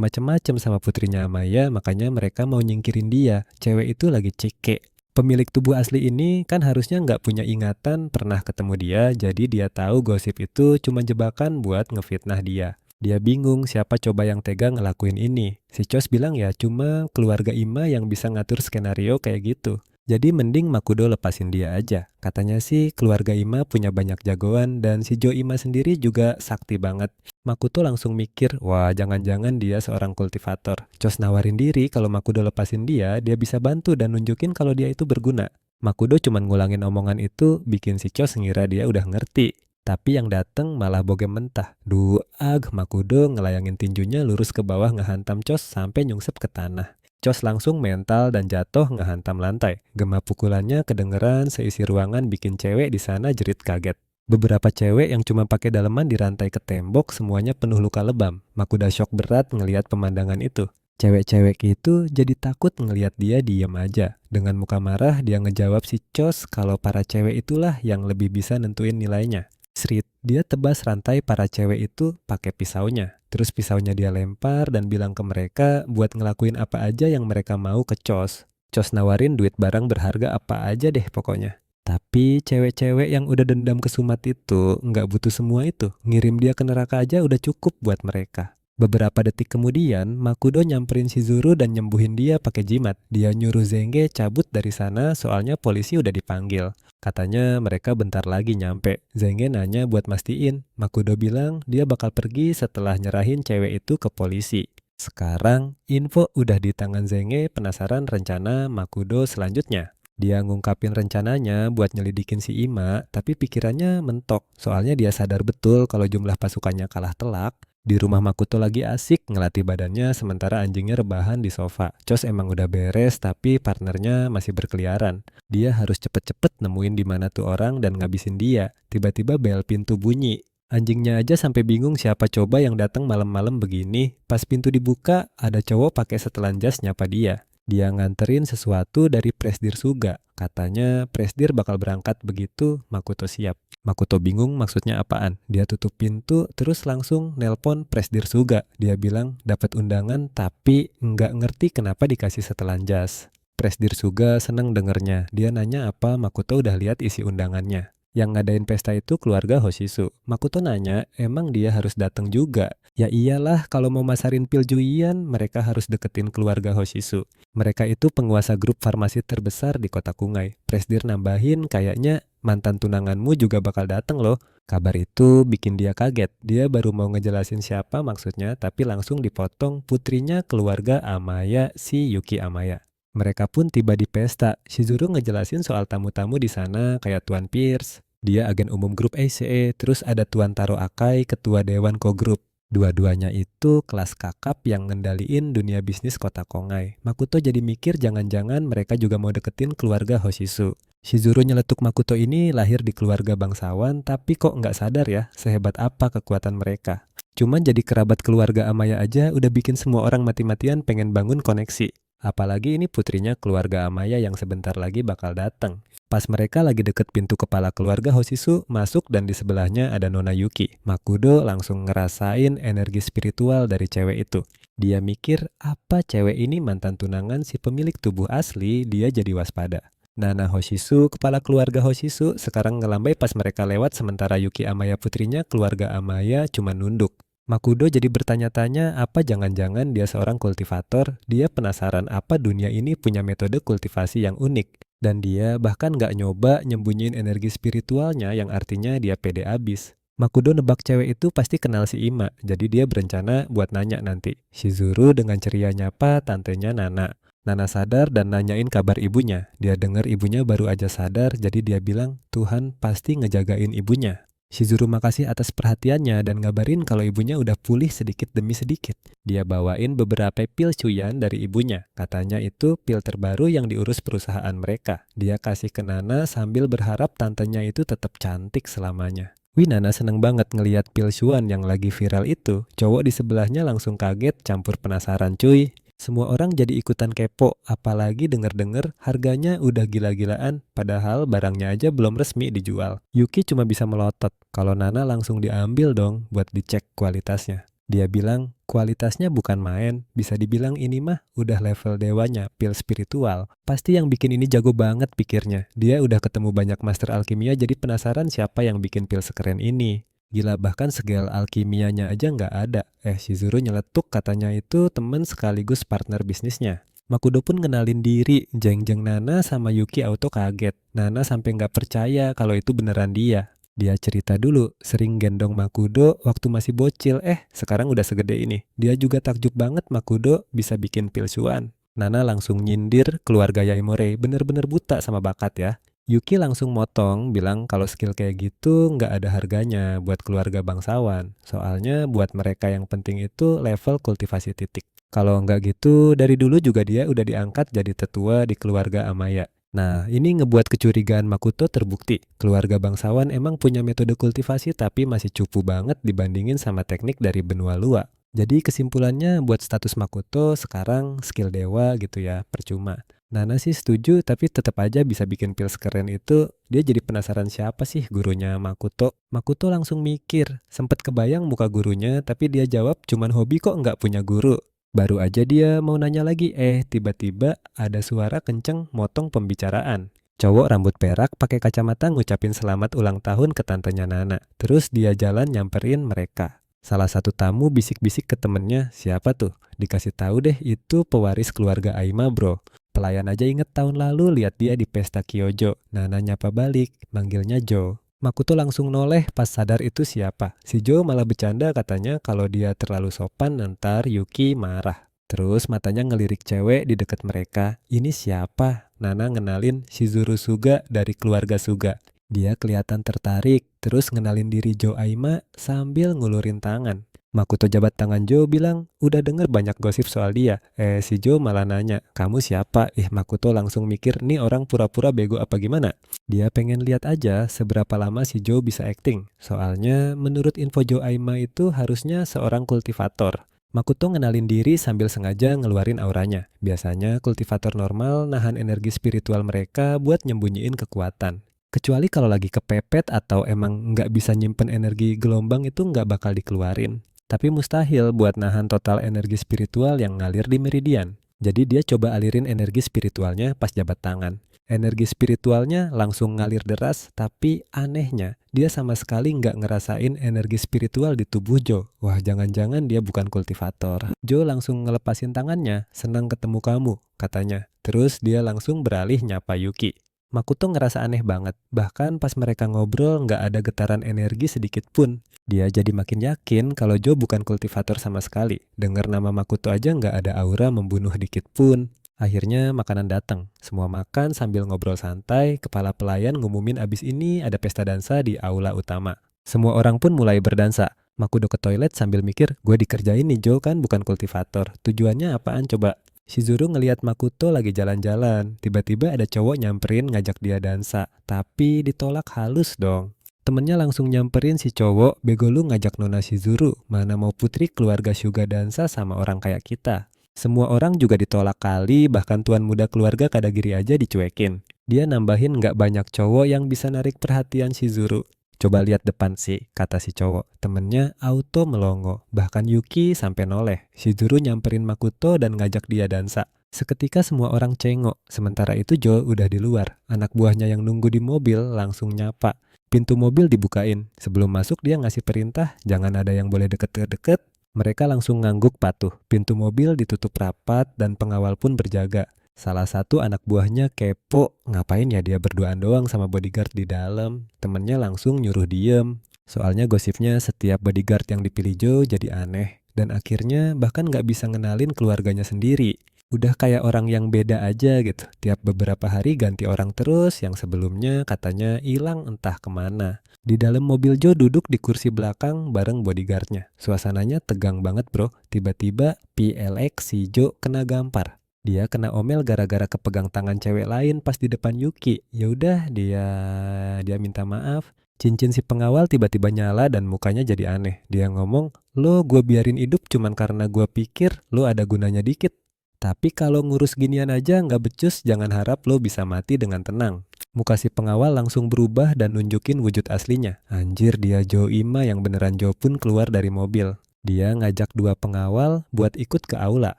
[SPEAKER 1] macem-macem sama putrinya Amaya, makanya mereka mau nyingkirin dia. Cewek itu lagi ceke. Pemilik tubuh asli ini kan harusnya nggak punya ingatan pernah ketemu dia, jadi dia tahu gosip itu cuma jebakan buat ngefitnah dia. Dia bingung siapa coba yang tega ngelakuin ini. Si Chos bilang ya cuma keluarga Ima yang bisa ngatur skenario kayak gitu. Jadi mending Makudo lepasin dia aja. Katanya sih keluarga Ima punya banyak jagoan dan si Jo Ima sendiri juga sakti banget. Makuto langsung mikir, wah jangan-jangan dia seorang kultivator. Chos nawarin diri kalau Makudo lepasin dia bisa bantu dan nunjukin kalau dia itu berguna. Makudo cuman ngulangin omongan itu bikin si Chos ngira dia udah ngerti. Tapi yang dateng malah bogem mentah. Duag, Makudo ngelayangin tinjunya lurus ke bawah ngehantam Chos sampai nyungsep ke tanah. Chos langsung mental dan jatuh ngehantam lantai. Gema pukulannya kedengeran seisi ruangan bikin cewek di sana jerit kaget. Beberapa cewek yang cuma pakai daleman dirantai ke tembok semuanya penuh luka lebam. Makudo shock berat ngelihat pemandangan itu. Cewek-cewek itu jadi takut ngelihat dia diam aja. Dengan muka marah dia ngejawab si Cos kalau para cewek itulah yang lebih bisa nentuin nilainya. Srit, dia tebas rantai para cewek itu pakai pisaunya. Terus pisaunya dia lempar dan bilang ke mereka buat ngelakuin apa aja yang mereka mau ke Cos. Cos nawarin duit barang berharga apa aja deh pokoknya. Tapi cewek-cewek yang udah dendam ke Sumat itu nggak butuh semua itu. Ngirim dia ke neraka aja udah cukup buat mereka. Beberapa detik kemudian, Makudo nyamperin Shizuru dan nyembuhin dia pakai jimat. Dia nyuruh Zenge cabut dari sana soalnya polisi udah dipanggil. Katanya mereka bentar lagi nyampe. Zenge nanya buat mastiin. Makudo bilang dia bakal pergi setelah nyerahin cewek itu ke polisi. Sekarang, info udah di tangan Zenge, penasaran rencana Makudo selanjutnya. Dia ngungkapin rencananya buat nyelidikin si Ima, tapi pikirannya mentok. Soalnya dia sadar betul kalau jumlah pasukannya kalah telak. Di rumah Makoto lagi asik ngelatih badannya sementara anjingnya rebahan di sofa. Cos emang udah beres tapi partnernya masih berkeliaran. Dia harus cepet-cepet nemuin di mana tuh orang dan ngabisin dia. Tiba-tiba bel pintu bunyi. Anjingnya aja sampai bingung siapa coba yang datang malam-malam begini. Pas pintu dibuka, ada cowok pakai setelan jas nyapa dia. Dia nganterin sesuatu dari Presdir Suga. Katanya Presdir bakal berangkat begitu Makoto siap. Makoto bingung maksudnya apaan. Dia tutup pintu terus langsung nelpon Presdir Suga. Dia bilang dapat undangan tapi nggak ngerti kenapa dikasih setelan jas. Presdir Suga seneng dengernya. Dia nanya apa Makoto udah lihat isi undangannya. Yang ngadain pesta itu keluarga Hoshisu. Makoto nanya, emang dia harus datang juga? Ya iyalah, kalau mau masarin pil Juian, mereka harus deketin keluarga Hoshisu. Mereka itu penguasa grup farmasi terbesar di kota Kungai. Presdir nambahin, kayaknya mantan tunanganmu juga bakal datang loh. Kabar itu bikin dia kaget. Dia baru mau ngejelasin siapa maksudnya, tapi langsung dipotong putrinya keluarga Amaya, si Yuki Amaya. Mereka pun tiba di pesta. Shizuru ngejelasin soal tamu-tamu di sana kayak Tuan Pierce. Dia agen umum grup ACE, terus ada Tuan Taro Akai, ketua dewan Ko-Group. Dua-duanya itu kelas kakap yang ngendaliin dunia bisnis kota Kongai. Makoto jadi mikir jangan-jangan mereka juga mau deketin keluarga Hoshisu. Shizuru nyeletuk Makoto ini lahir di keluarga bangsawan, tapi kok nggak sadar ya sehebat apa kekuatan mereka. Cuman jadi kerabat keluarga Amaya aja udah bikin semua orang mati-matian pengen bangun koneksi. Apalagi ini putrinya keluarga Amaya yang sebentar lagi bakal datang. Pas mereka lagi deket pintu kepala keluarga Hoshisu masuk dan di sebelahnya ada Nona Yuki. Makudo langsung ngerasain energi spiritual dari cewek itu. Dia mikir apa cewek ini mantan tunangan si pemilik tubuh asli, dia jadi waspada. Nana Hoshisu, kepala keluarga Hoshisu, sekarang ngelambai pas mereka lewat sementara Yuki Amaya putrinya keluarga Amaya cuma nunduk. Makudo jadi bertanya-tanya apa jangan-jangan dia seorang kultivator, dia penasaran apa dunia ini punya metode kultivasi yang unik. Dan dia bahkan nggak nyoba nyembunyiin energi spiritualnya yang artinya dia pede abis. Makudo nebak cewek itu pasti kenal si Ima, jadi dia berencana buat nanya nanti. Shizuru dengan ceria nyapa tantenya Nana. Nana sadar dan nanyain kabar ibunya. Dia dengar ibunya baru aja sadar, jadi dia bilang Tuhan pasti ngejagain ibunya. Shizuru makasih atas perhatiannya dan ngabarin kalau ibunya udah pulih sedikit demi sedikit. Dia bawain beberapa pil cuyan dari ibunya. Katanya itu pil terbaru yang diurus perusahaan mereka. Dia kasih ke Nana sambil berharap tantenya itu tetap cantik selamanya. Wih, Nana seneng banget ngeliat pil cuan yang lagi viral itu. Cowok di sebelahnya langsung kaget campur penasaran cuy. Semua orang jadi ikutan kepo, apalagi denger-denger harganya udah gila-gilaan, padahal barangnya aja belum resmi dijual. Yuki cuma bisa melotot, kalau Nana langsung diambil dong buat dicek kualitasnya. Dia bilang, kualitasnya bukan main, bisa dibilang ini mah udah level dewanya, pil spiritual. Pasti yang bikin ini jago banget pikirnya. Dia udah ketemu banyak master alkimia jadi penasaran siapa yang bikin pil sekeren ini. Gila, bahkan segel alkimianya aja nggak ada. Shizuru nyeletuk katanya itu temen sekaligus partner bisnisnya. Makudo pun ngenalin diri, jeng-jeng Nana sama Yuki auto kaget. Nana sampai nggak percaya kalau itu beneran dia. Dia cerita dulu, sering gendong Makudo waktu masih bocil, sekarang udah segede ini. Dia juga takjub banget Makudo bisa bikin pil cuan. Nana langsung nyindir keluarga Yaimore, bener-bener buta sama bakat ya. Yuki langsung motong, bilang kalau skill kayak gitu nggak ada harganya buat keluarga bangsawan. Soalnya buat mereka yang penting itu level kultivasi titik. Kalau nggak gitu, dari dulu juga dia udah diangkat jadi tetua di keluarga Amaya. Nah, ini ngebuat kecurigaan Makoto terbukti. Keluarga bangsawan emang punya metode kultivasi tapi masih cupu banget dibandingin sama teknik dari benua luar. Jadi kesimpulannya buat status Makoto sekarang skill dewa gitu ya, percuma. Nana sih setuju tapi tetap aja bisa bikin pil sekeren itu. Dia jadi penasaran siapa sih gurunya Makoto. Makoto langsung mikir, sempet kebayang muka gurunya tapi dia jawab cuman hobi kok nggak punya guru. Baru aja dia mau nanya lagi, tiba-tiba ada suara kenceng motong pembicaraan. Cowok rambut perak pakai kacamata ngucapin selamat ulang tahun ke tantenya Nana. Terus dia jalan nyamperin mereka. Salah satu tamu bisik-bisik ke temennya, siapa tuh? Dikasih tahu deh itu pewaris keluarga Aima bro. Pelayan aja inget tahun lalu lihat dia di pesta Kyojo. Nana nyapa balik, manggilnya Jo. Makoto langsung noleh pas sadar itu siapa. Si Jo malah bercanda katanya kalau dia terlalu sopan ntar Yuki marah. Terus matanya ngelirik cewek di dekat mereka. Ini siapa? Nana ngenalin Shizuru Suga dari keluarga Suga. Dia kelihatan tertarik, terus ngenalin diri Jo Aima sambil ngulurin tangan. Makoto jabat tangan Jo bilang, udah denger banyak gosip soal dia. Si Jo malah nanya, kamu siapa? Makoto langsung mikir, nih orang pura-pura bego apa gimana? Dia pengen lihat aja seberapa lama si Jo bisa acting. Soalnya menurut info Jo Aima itu harusnya seorang kultivator. Makoto ngenalin diri sambil sengaja ngeluarin auranya. Biasanya kultivator normal nahan energi spiritual mereka buat nyembunyiin kekuatan. Kecuali kalau lagi kepepet atau emang nggak bisa nyimpen energi gelombang itu nggak bakal dikeluarin. Tapi mustahil buat nahan total energi spiritual yang ngalir di meridian. Jadi dia coba alirin energi spiritualnya pas jabat tangan. Energi spiritualnya langsung ngalir deras, tapi anehnya dia sama sekali nggak ngerasain energi spiritual di tubuh Jo. Wah, jangan-jangan dia bukan kultivator. Jo langsung ngelepasin tangannya, senang ketemu kamu, katanya. Terus dia langsung beralih nyapa Yuki. Makoto ngerasa aneh banget, bahkan pas mereka ngobrol nggak ada getaran energi sedikit pun. Dia jadi makin yakin kalau Jo bukan kultivator sama sekali. Dengar nama Makoto aja nggak ada aura membunuh dikit pun. Akhirnya makanan datang. Semua makan sambil ngobrol santai, kepala pelayan ngumumin abis ini ada pesta dansa di aula utama. Semua orang pun mulai berdansa. Makoto ke toilet sambil mikir, gue dikerjain nih Jo kan bukan kultivator. Tujuannya apaan coba? Shizuru ngelihat Makoto lagi jalan-jalan. Tiba-tiba ada cowok nyamperin ngajak dia dansa. Tapi ditolak halus dong. Temennya langsung nyamperin si cowok, bego lu ngajak Nona Shizuru. Mana mau putri keluarga Hyuga dansa sama orang kayak kita. Semua orang juga ditolak kali, bahkan tuan muda keluarga Kadagiri aja dicuekin. Dia nambahin gak banyak cowok yang bisa narik perhatian Shizuru. Coba lihat depan sih, kata si cowok. Temennya auto melongo, bahkan Yuki sampai noleh. Shizuru nyamperin Makoto dan ngajak dia dansa. Seketika semua orang cengok, sementara itu Jo udah di luar. Anak buahnya yang nunggu di mobil langsung nyapa. Pintu mobil dibukain. Sebelum masuk dia ngasih perintah, jangan ada yang boleh deket-deket. Mereka langsung ngangguk patuh. Pintu mobil ditutup rapat dan pengawal pun berjaga. Salah satu anak buahnya kepo, ngapain ya dia berduaan doang sama bodyguard di dalam. Temennya langsung nyuruh diem. Soalnya gosipnya setiap bodyguard yang dipilih Jo jadi aneh. Dan akhirnya bahkan gak bisa ngenalin keluarganya sendiri. Udah kayak orang yang beda aja gitu. Tiap beberapa hari ganti orang terus, yang sebelumnya katanya hilang entah kemana. Di dalam mobil Jo duduk di kursi belakang bareng bodyguardnya. Suasananya tegang banget bro. Tiba-tiba PLX si Jo kena gampar. Dia kena omel gara-gara kepegang tangan cewek lain pas di depan Yuki. Ya udah dia minta maaf. Cincin si pengawal tiba-tiba nyala dan mukanya jadi aneh. Dia ngomong, lo gue biarin hidup cuman karena gue pikir lo ada gunanya dikit. Tapi kalau ngurus ginian aja nggak becus, jangan harap lo bisa mati dengan tenang. Muka si pengawal langsung berubah dan nunjukin wujud aslinya. Anjir, dia Jo Ima yang beneran Jo pun keluar dari mobil. Dia ngajak dua pengawal buat ikut ke aula.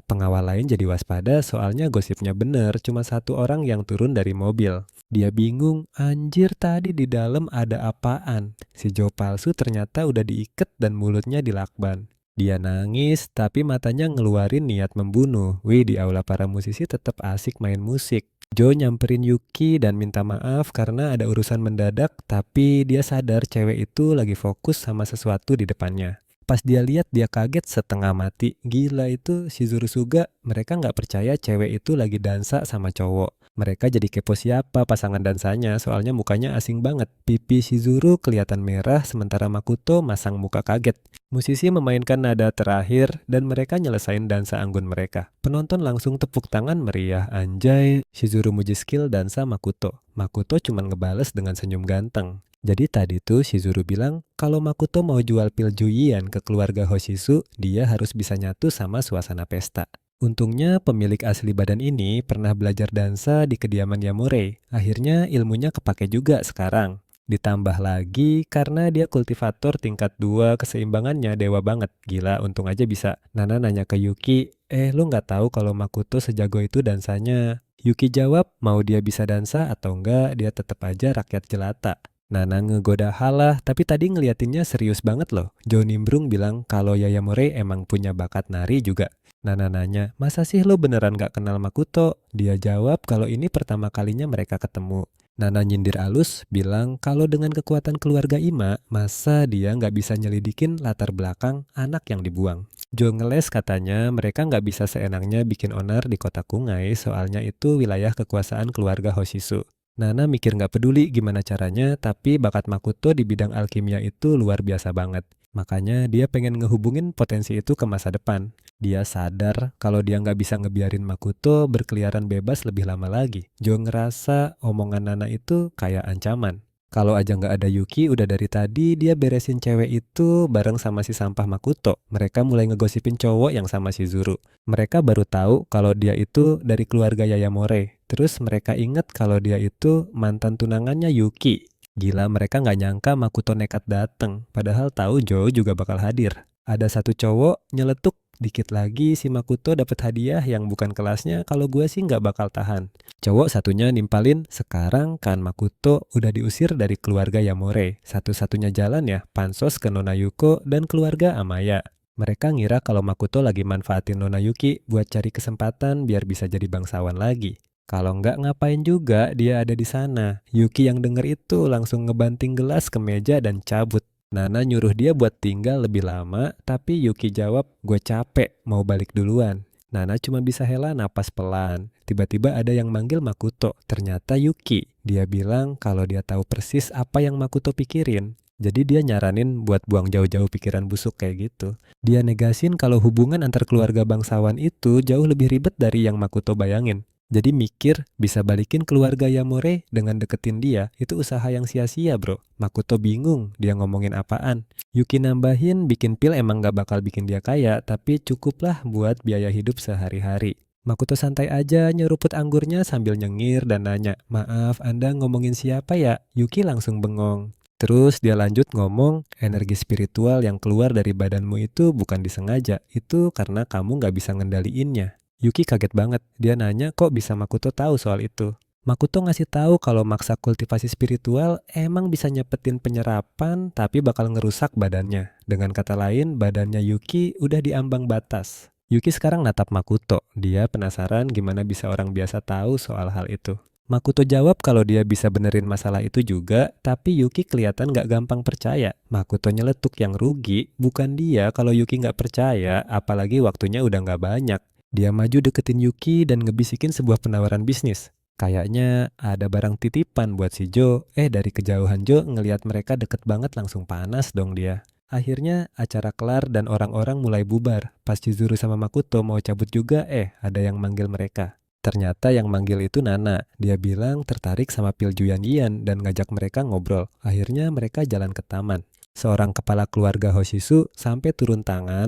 [SPEAKER 1] Pengawal lain jadi waspada soalnya gosipnya bener, cuma satu orang yang turun dari mobil. Dia bingung, anjir tadi di dalam ada apaan? Si Jo palsu ternyata udah diikat dan mulutnya dilakban. Dia nangis tapi matanya ngeluarin niat membunuh. Wih, di aula para musisi tetap asik main musik. Jo nyamperin Yuki dan minta maaf karena ada urusan mendadak, tapi dia sadar cewek itu lagi fokus sama sesuatu di depannya. Pas dia lihat dia kaget setengah mati. Gila itu Shizuru Suga, mereka nggak percaya cewek itu lagi dansa sama cowok. Mereka jadi kepo siapa pasangan dansanya soalnya mukanya asing banget. Pipi Shizuru kelihatan merah sementara Makoto masang muka kaget. Musisi memainkan nada terakhir dan mereka nyelesain dansa anggun mereka. Penonton langsung tepuk tangan meriah. Anjay, Shizuru muji skill dansa Makoto. Makoto cuma ngebales dengan senyum ganteng. Jadi tadi tuh Shizuru bilang kalau Makoto mau jual pil Juyian ke keluarga Hoshizu, dia harus bisa nyatu sama suasana pesta. Untungnya pemilik asli badan ini pernah belajar dansa di kediaman Yamore. Akhirnya ilmunya kepake juga sekarang. Ditambah lagi karena dia kultivator tingkat 2 keseimbangannya dewa banget. Gila, untung aja bisa. Nana nanya ke Yuki, lu nggak tahu kalau Makoto sejago itu dansanya? Yuki jawab mau dia bisa dansa atau enggak, dia tetap aja rakyat jelata. Nana ngegoda halah, tapi tadi ngeliatinnya serius banget loh. Jo nimbrung bilang kalau Yayamore emang punya bakat nari juga. Nana nanya, masa sih lo beneran gak kenal Makoto? Dia jawab kalau ini pertama kalinya mereka ketemu. Nana nyindir alus, bilang kalau dengan kekuatan keluarga Ima, masa dia gak bisa nyelidikin latar belakang anak yang dibuang. Jo ngeles katanya mereka gak bisa seenaknya bikin onar di kota Kungai, soalnya itu wilayah kekuasaan keluarga Hoshizu. Nana mikir nggak peduli gimana caranya, tapi bakat Makoto di bidang alkimia itu luar biasa banget. Makanya dia pengen ngehubungin potensi itu ke masa depan. Dia sadar kalau dia nggak bisa ngebiarin Makoto berkeliaran bebas lebih lama lagi. Jo ngerasa omongan Nana itu kayak ancaman. Kalau aja nggak ada Yuki, udah dari tadi dia beresin cewek itu bareng sama si sampah Makoto. Mereka mulai ngegosipin cowok yang sama si Zuru. Mereka baru tahu kalau dia itu dari keluarga Yayamore. Terus mereka ingat kalau dia itu mantan tunangannya Yuki. Gila, mereka nggak nyangka Makoto nekat dateng. Padahal tahu Jo juga bakal hadir. Ada satu cowok nyeletuk, dikit lagi si Makoto dapat hadiah yang bukan kelasnya, kalau gue sih nggak bakal tahan. Cowok satunya nimpalin, sekarang kan Makoto udah diusir dari keluarga Yamore. Satu-satunya jalan ya, pansos ke Nona Yuko dan keluarga Amaya. Mereka ngira kalau Makoto lagi manfaatin Nona Yuki buat cari kesempatan biar bisa jadi bangsawan lagi. Kalau nggak ngapain juga dia ada di sana. Yuki yang denger itu langsung ngebanting gelas ke meja dan cabut. Nana nyuruh dia buat tinggal lebih lama, tapi Yuki jawab, gue capek, mau balik duluan. Nana cuma bisa hela napas pelan. Tiba-tiba ada yang manggil Makoto, ternyata Yuki. Dia bilang kalau dia tahu persis apa yang Makoto pikirin. Jadi dia nyaranin buat buang jauh-jauh pikiran busuk kayak gitu. Dia negasin kalau hubungan antar keluarga bangsawan itu jauh lebih ribet dari yang Makoto bayangin. Jadi mikir bisa balikin keluarga Yamore dengan deketin dia, itu usaha yang sia-sia bro. Makoto bingung dia ngomongin apaan. Yuki nambahin bikin pil emang gak bakal bikin dia kaya, tapi cukuplah buat biaya hidup sehari-hari. Makoto santai aja nyeruput anggurnya sambil nyengir dan nanya, maaf Anda ngomongin siapa ya? Yuki langsung bengong. Terus dia lanjut ngomong, energi spiritual yang keluar dari badanmu itu bukan disengaja, itu karena kamu gak bisa ngendaliinnya. Yuki kaget banget, dia nanya kok bisa Makoto tahu soal itu. Makoto ngasih tahu kalau maksa kultivasi spiritual emang bisa nyepetin penyerapan tapi bakal ngerusak badannya. Dengan kata lain, badannya Yuki udah di ambang batas. Yuki sekarang natap Makoto, dia penasaran gimana bisa orang biasa tahu soal hal itu. Makoto jawab kalau dia bisa benerin masalah itu juga, tapi Yuki kelihatan gak gampang percaya. Makoto nyeletuk yang rugi, bukan dia kalau Yuki gak percaya, apalagi waktunya udah gak banyak. Dia maju deketin Yuki dan ngebisikin sebuah penawaran bisnis. Kayaknya ada barang titipan buat si Jo. Dari kejauhan Jo ngelihat mereka deket banget langsung panas dong dia. Akhirnya acara kelar dan orang-orang mulai bubar. Pas Chizuru sama Makoto mau cabut juga, ada yang manggil mereka. Ternyata yang manggil itu Nana. Dia bilang tertarik sama pil Juyan dan ngajak mereka ngobrol. Akhirnya mereka jalan ke taman. Seorang kepala keluarga Hoshizu sampai turun tangan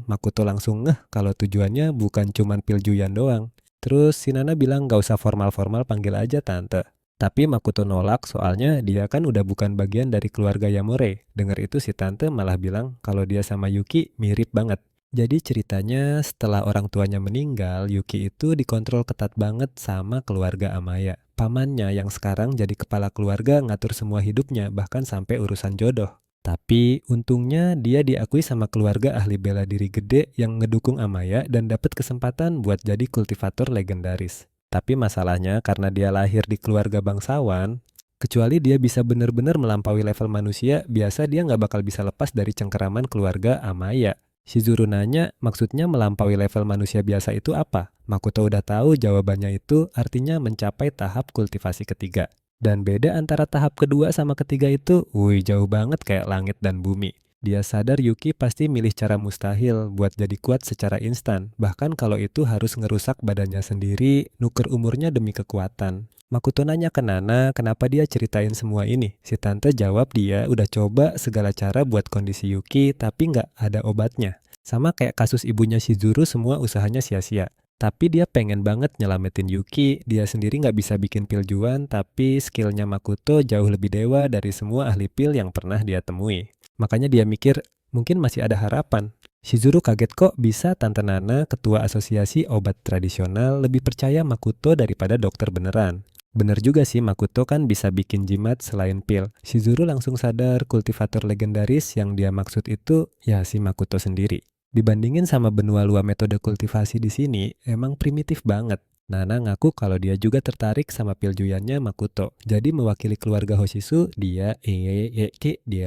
[SPEAKER 1] Makoto langsung ngeh kalau tujuannya bukan cuman pil Juyan doang. Terus si Nana bilang gak usah formal-formal, panggil aja tante. Tapi Makoto nolak soalnya dia kan udah bukan bagian dari keluarga Yamore. Dengar itu si tante malah bilang kalau dia sama Yuki mirip banget. Jadi ceritanya setelah orang tuanya meninggal, Yuki itu dikontrol ketat banget sama keluarga Amaya. Pamannya yang sekarang jadi kepala keluarga ngatur semua hidupnya, bahkan sampai urusan jodoh. Tapi untungnya dia diakui sama keluarga ahli bela diri gede yang ngedukung Amaya dan dapat kesempatan buat jadi kultivator legendaris. Tapi masalahnya karena dia lahir di keluarga bangsawan, kecuali dia bisa benar-benar melampaui level manusia, biasa dia nggak bakal bisa lepas dari cengkeraman keluarga Amaya. Shizuru nanya, maksudnya melampaui level manusia biasa itu apa? Makoto udah tahu jawabannya itu artinya mencapai tahap kultivasi ketiga. Dan beda antara tahap kedua sama ketiga itu, jauh banget kayak langit dan bumi. Dia sadar Yuki pasti milih cara mustahil buat jadi kuat secara instan. Bahkan kalau itu harus ngerusak badannya sendiri, nuker umurnya demi kekuatan. Makoto nanya ke Nana kenapa dia ceritain semua ini. Si tante jawab dia udah coba segala cara buat kondisi Yuki tapi nggak ada obatnya. Sama kayak kasus ibunya Shizuru, semua usahanya sia-sia. Tapi dia pengen banget nyelamatin Yuki, dia sendiri nggak bisa bikin pil Juan, tapi skillnya Makoto jauh lebih dewa dari semua ahli pil yang pernah dia temui. Makanya dia mikir, mungkin masih ada harapan. Shizuru kaget kok bisa Tante Nana, ketua asosiasi obat tradisional, lebih percaya Makoto daripada dokter beneran. Bener juga sih, Makoto kan bisa bikin jimat selain pil. Shizuru langsung sadar kultivator legendaris yang dia maksud itu ya si Makoto sendiri. Dibandingin sama benua luar metode kultivasi di sini, emang primitif banget. Nana ngaku kalau dia juga tertarik sama pil Juyannya Makoto. Jadi mewakili keluarga Hoshisu, dia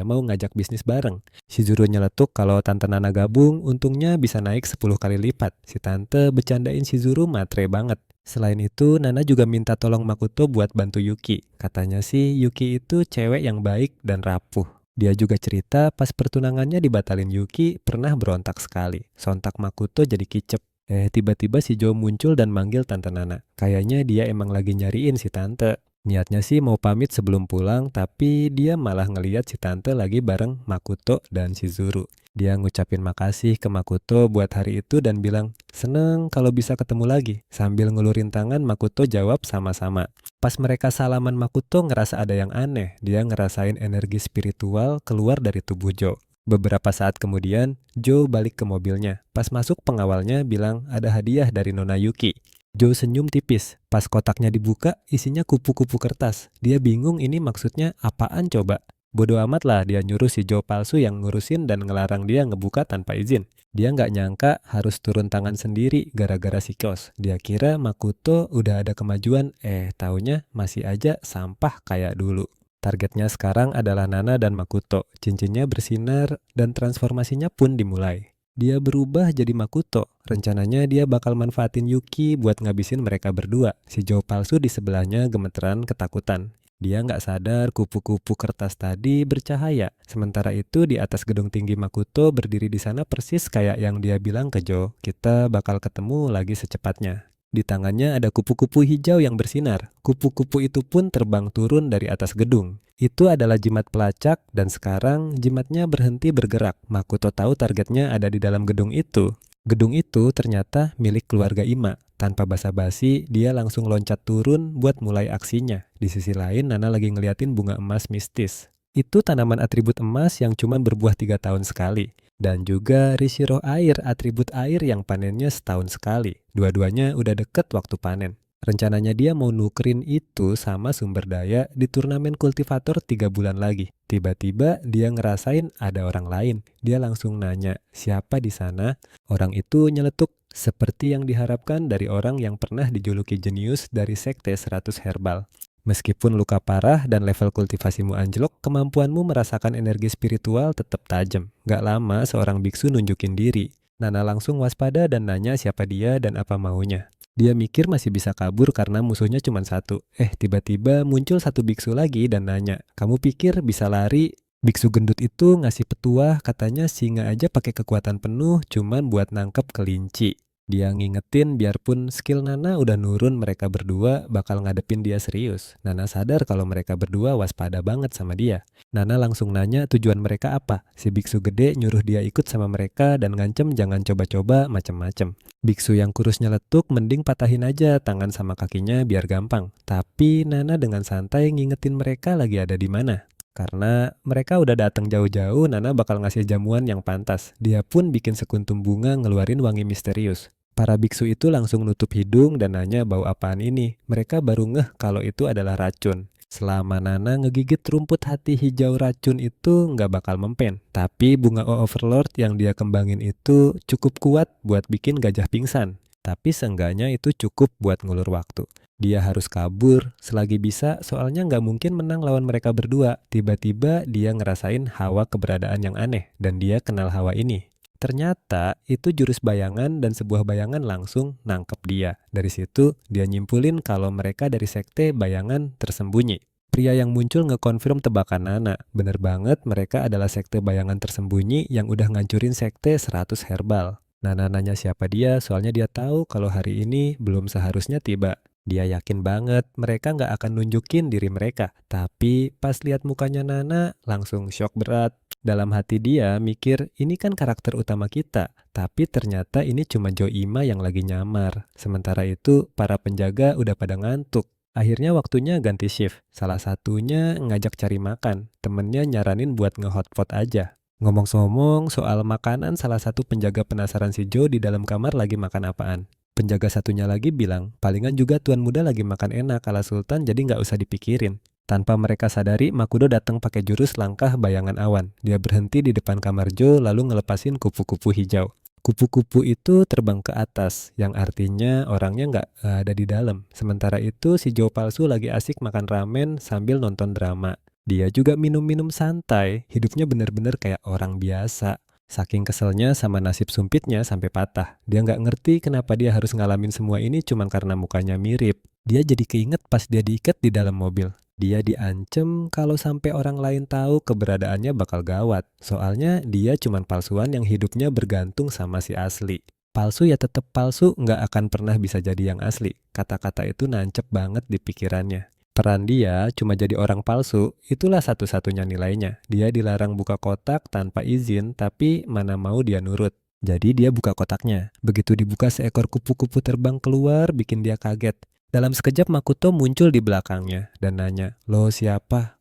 [SPEAKER 1] mau ngajak bisnis bareng. Shizuru nyeletuk kalau Tante Nana gabung, untungnya bisa naik 10 kali lipat. Si Tante bercandain Shizuru matre banget. Selain itu, Nana juga minta tolong Makoto buat bantu Yuki. Katanya sih Yuki itu cewek yang baik dan rapuh. Dia juga cerita pas pertunangannya dibatalin Yuki pernah berontak sekali. Sontak Makoto jadi kicep. Tiba-tiba si Jo muncul dan manggil Tante Nana. Kayaknya dia emang lagi nyariin si Tante. Niatnya sih mau pamit sebelum pulang, tapi dia malah ngeliat si Tante lagi bareng Makoto dan Shizuru. Dia ngucapin makasih ke Makoto buat hari itu dan bilang, seneng kalau bisa ketemu lagi. Sambil ngulurin tangan, Makoto jawab sama-sama. Pas mereka salaman, Makoto ngerasa ada yang aneh. Dia ngerasain energi spiritual keluar dari tubuh Jo. Beberapa saat kemudian, Jo balik ke mobilnya. Pas masuk, pengawalnya bilang ada hadiah dari Nona Yuki. Jo senyum tipis. Pas kotaknya dibuka, isinya kupu-kupu kertas. Dia bingung ini maksudnya apaan coba. Bodoh amat lah, dia nyuruh si Jo palsu yang ngurusin dan ngelarang dia ngebuka tanpa izin. Dia nggak nyangka harus turun tangan sendiri gara-gara si kios. Dia kira Makoto udah ada kemajuan, taunya masih aja sampah kayak dulu. Targetnya sekarang adalah Nana dan Makoto. Cincinnya bersinar dan transformasinya pun dimulai. Dia berubah jadi Makoto. Rencananya dia bakal manfaatin Yuki buat ngabisin mereka berdua. Si Jo palsu di sebelahnya gemeteran ketakutan. Dia nggak sadar kupu-kupu kertas tadi bercahaya. Sementara itu di atas gedung tinggi Makoto berdiri di sana persis kayak yang dia bilang ke Jo. Kita bakal ketemu lagi secepatnya. Di tangannya ada kupu-kupu hijau yang bersinar. Kupu-kupu itu pun terbang turun dari atas gedung. Itu adalah jimat pelacak dan sekarang jimatnya berhenti bergerak. Makoto tahu targetnya ada di dalam gedung itu. Gedung itu ternyata milik keluarga Ima. Tanpa basa-basi, dia langsung loncat turun buat mulai aksinya. Di sisi lain, Nana lagi ngeliatin bunga emas mistis. Itu tanaman atribut emas yang cuma berbuah 3 tahun sekali. Dan juga risi roh air, atribut air yang panennya setahun sekali. Dua-duanya udah deket waktu panen. Rencananya dia mau nukerin itu sama sumber daya di turnamen kultivator 3 bulan lagi. Tiba-tiba dia ngerasain ada orang lain. Dia langsung nanya, siapa di sana? Orang itu nyeletuk, seperti yang diharapkan dari orang yang pernah dijuluki jenius dari sekte 100 herbal. Meskipun luka parah dan level kultivasimu anjlok, kemampuanmu merasakan energi spiritual tetap tajam. Gak lama seorang biksu nunjukin diri. Nana langsung waspada dan nanya siapa dia dan apa maunya. Dia mikir masih bisa kabur karena musuhnya cuma satu. Tiba-tiba muncul satu biksu lagi dan nanya, kamu pikir bisa lari? Biksu gendut itu ngasih petuah, katanya singa aja pakai kekuatan penuh cuman buat nangkep kelinci. Dia ngingetin biarpun skill Nana udah nurun, mereka berdua bakal ngadepin dia serius. Nana sadar kalau mereka berdua waspada banget sama dia. Nana langsung nanya tujuan mereka apa. Si biksu gede nyuruh dia ikut sama mereka dan ngancem jangan coba-coba macem-macem. Biksu yang kurus nyeletuk mending patahin aja tangan sama kakinya biar gampang. Tapi Nana dengan santai ngingetin mereka lagi ada di mana. Karena mereka udah datang jauh-jauh, Nana bakal ngasih jamuan yang pantas. Dia pun bikin sekuntum bunga ngeluarin wangi misterius. Para biksu itu langsung nutup hidung dan nanya bau apaan ini. Mereka baru ngeh kalau itu adalah racun. Selama Nana ngegigit rumput hati hijau racun itu nggak bakal mempen. Tapi bunga Overlord yang dia kembangin itu cukup kuat buat bikin gajah pingsan. Tapi seenggaknya itu cukup buat ngulur waktu. Dia harus kabur selagi bisa, soalnya nggak mungkin menang lawan mereka berdua. Tiba-tiba dia ngerasain hawa keberadaan yang aneh dan dia kenal hawa ini. Ternyata itu jurus bayangan dan sebuah bayangan langsung nangkep dia. Dari situ dia nyimpulin kalau mereka dari sekte bayangan tersembunyi. Pria yang muncul ngekonfirm tebakan Nana. Bener banget, mereka adalah sekte bayangan tersembunyi yang udah ngancurin sekte 100 herbal. Nana nanya siapa dia, soalnya dia tahu kalau hari ini belum seharusnya tiba. Dia yakin banget mereka nggak akan nunjukin diri mereka. Tapi pas lihat mukanya Nana, langsung shock berat. Dalam hati dia mikir, ini kan karakter utama kita. Tapi ternyata ini cuma Joima yang lagi nyamar. Sementara itu, para penjaga udah pada ngantuk. Akhirnya waktunya ganti shift. Salah satunya ngajak cari makan. Temennya nyaranin buat nge-hotpot aja. Ngomong-ngomong soal makanan, salah satu penjaga penasaran si Joe di dalam kamar lagi makan apaan. Penjaga satunya lagi bilang, palingan juga tuan muda lagi makan enak ala sultan jadi nggak usah dipikirin. Tanpa mereka sadari, Makudo datang pakai jurus langkah bayangan awan. Dia berhenti di depan kamar Joe lalu ngelepasin kupu-kupu hijau. Kupu-kupu itu terbang ke atas, yang artinya orangnya nggak ada di dalam. Sementara itu si Joe palsu lagi asik makan ramen sambil nonton drama. Dia juga minum-minum santai, hidupnya bener-bener kayak orang biasa. Saking keselnya sama nasib sumpitnya sampai patah. Dia nggak ngerti kenapa dia harus ngalamin semua ini cuma karena mukanya mirip. Dia jadi keinget pas dia diikat di dalam mobil. Dia diancem kalau sampai orang lain tahu keberadaannya bakal gawat. Soalnya dia cuma palsuan yang hidupnya bergantung sama si asli. Palsu ya tetap palsu, nggak akan pernah bisa jadi yang asli. Kata-kata itu nancep banget di pikirannya. Peran dia cuma jadi orang palsu, itulah satu-satunya nilainya. Dia dilarang buka kotak tanpa izin, tapi mana mau dia nurut. Jadi dia buka kotaknya. Begitu dibuka seekor kupu-kupu terbang keluar, bikin dia kaget. Dalam sekejap Makuto muncul di belakangnya dan nanya, "Lo siapa?"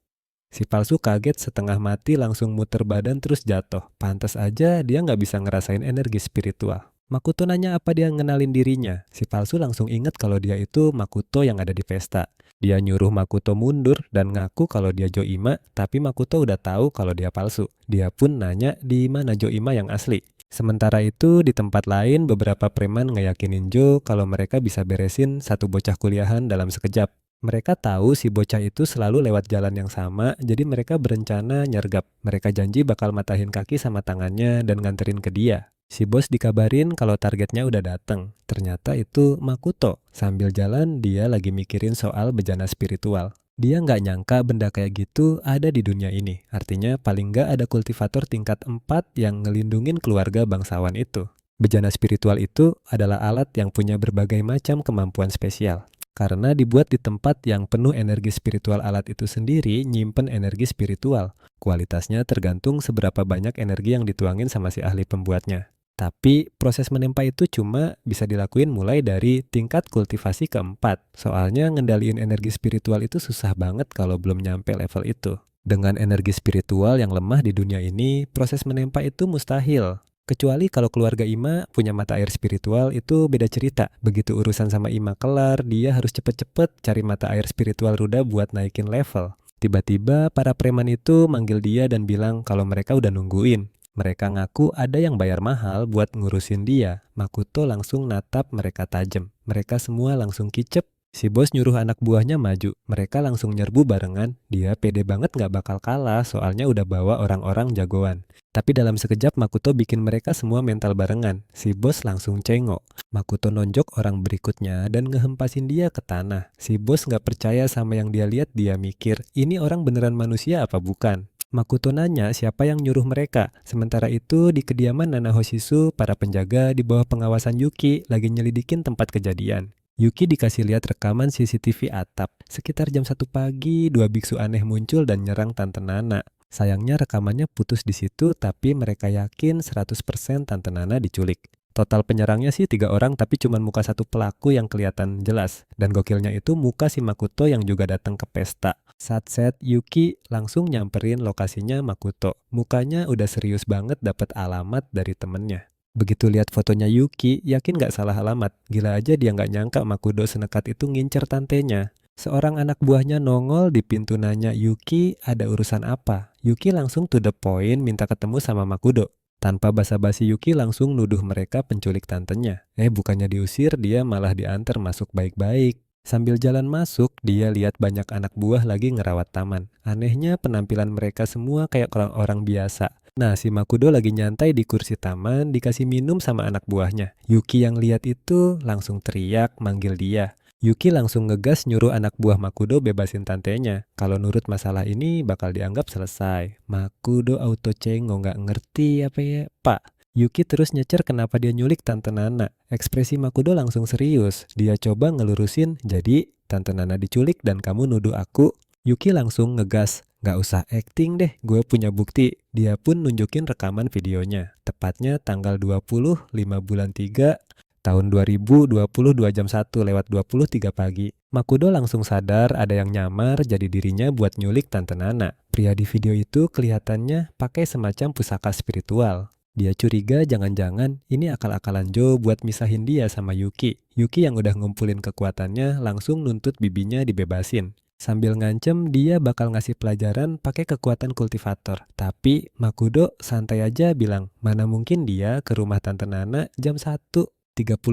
[SPEAKER 1] Si palsu kaget setengah mati langsung muter badan terus jatuh. Pantas aja dia nggak bisa ngerasain energi spiritual. Makuto nanya apa dia ngenalin dirinya. Si palsu langsung inget kalau dia itu Makuto yang ada di pesta. Dia nyuruh Makuto mundur dan ngaku kalau dia Joima, tapi Makuto udah tahu kalau dia palsu. Dia pun nanya di mana Joima yang asli. Sementara itu di tempat lain beberapa preman ngeyakinin Joe kalau mereka bisa beresin satu bocah kuliahan dalam sekejap. Mereka tahu si bocah itu selalu lewat jalan yang sama, jadi mereka berencana nyergap. Mereka janji bakal matahin kaki sama tangannya dan nganterin ke dia. Si bos dikabarin kalau targetnya udah dateng. Ternyata itu Makuto. Sambil jalan dia lagi mikirin soal bejana spiritual. Dia nggak nyangka benda kayak gitu ada di dunia ini. Artinya paling nggak ada kultivator tingkat 4 yang ngelindungin keluarga bangsawan itu. Bejana spiritual itu adalah alat yang punya berbagai macam kemampuan spesial. Karena dibuat di tempat yang penuh energi spiritual, alat itu sendiri nyimpen energi spiritual. Kualitasnya tergantung seberapa banyak energi yang dituangin sama si ahli pembuatnya. Tapi proses menempa itu cuma bisa dilakuin mulai dari tingkat kultivasi keempat. Soalnya ngendaliin energi spiritual itu susah banget kalau belum nyampe level itu. Dengan energi spiritual yang lemah di dunia ini, proses menempa itu mustahil. Kecuali kalau keluarga Ima punya mata air spiritual, itu beda cerita. Begitu urusan sama Ima kelar, dia harus cepet-cepet cari mata air spiritual Ruda buat naikin level. Tiba-tiba para preman itu manggil dia dan bilang kalau mereka udah nungguin. Mereka ngaku ada yang bayar mahal buat ngurusin dia. Makuto langsung natap mereka tajam. Mereka semua langsung kicep. Si bos nyuruh anak buahnya maju. Mereka langsung nyerbu barengan. Dia pede banget gak bakal kalah soalnya udah bawa orang-orang jagoan. Tapi dalam sekejap Makuto bikin mereka semua mental barengan. Si bos langsung cengok. Makuto nonjok orang berikutnya dan ngehempasin dia ke tanah. Si bos gak percaya sama yang dia lihat, dia mikir, ini orang beneran manusia apa bukan? Makuto nanya siapa yang nyuruh mereka. Sementara itu di kediaman Nana Hoshisu, para penjaga di bawah pengawasan Yuki lagi nyelidikin tempat kejadian. Yuki dikasih lihat rekaman CCTV atap. Sekitar jam 1 pagi, dua biksu aneh muncul dan nyerang Tante Nana. Sayangnya rekamannya putus di situ, tapi mereka yakin 100% Tante Nana diculik. Total penyerangnya sih 3 orang, tapi cuma muka satu pelaku yang kelihatan jelas. Dan gokilnya itu muka si Makuto yang juga datang ke pesta. Saat Yuki langsung nyamperin lokasinya Makuto. Mukanya udah serius banget dapat alamat dari temennya. Begitu lihat fotonya Yuki, yakin gak salah alamat. Gila aja dia gak nyangka Makudo senekat itu ngincer tantenya. Seorang anak buahnya nongol di pintu nanya Yuki ada urusan apa. Yuki langsung to the point minta ketemu sama Makudo. Tanpa basa-basi Yuki langsung nuduh mereka penculik tantenya. Bukannya diusir, dia malah diantar masuk baik-baik. Sambil jalan masuk, dia lihat banyak anak buah lagi ngerawat taman. Anehnya penampilan mereka semua kayak orang-orang biasa. Nah, si Makudo lagi nyantai di kursi taman, dikasih minum sama anak buahnya. Yuki yang lihat itu langsung teriak manggil dia. Yuki langsung ngegas nyuruh anak buah Makudo bebasin tantenya. Kalau nurut masalah ini bakal dianggap selesai. Makudo auto cengok, nggak ngerti apa ya, Pak. Yuki terus nyecer kenapa dia nyulik Tante Nana. Ekspresi Makudo langsung serius. Dia coba ngelurusin, jadi Tante Nana diculik dan kamu nuduh aku. Yuki langsung ngegas, nggak usah acting deh, gue punya bukti. Dia pun nunjukin rekaman videonya. Tepatnya tanggal 20, 5 bulan 3, tahun 2020 2 jam 1 lewat 23 pagi. Makudo langsung sadar ada yang nyamar jadi dirinya buat nyulik Tante Nana. Pria di video itu kelihatannya pakai semacam pusaka spiritual. Dia curiga jangan-jangan ini akal-akalan Joe buat misahin dia sama Yuki. Yuki yang udah ngumpulin kekuatannya langsung nuntut bibinya dibebasin. Sambil ngancem dia bakal ngasih pelajaran pakai kekuatan kultivator. Tapi Makudo santai aja bilang, mana mungkin dia ke rumah Tante Nana jam 1:30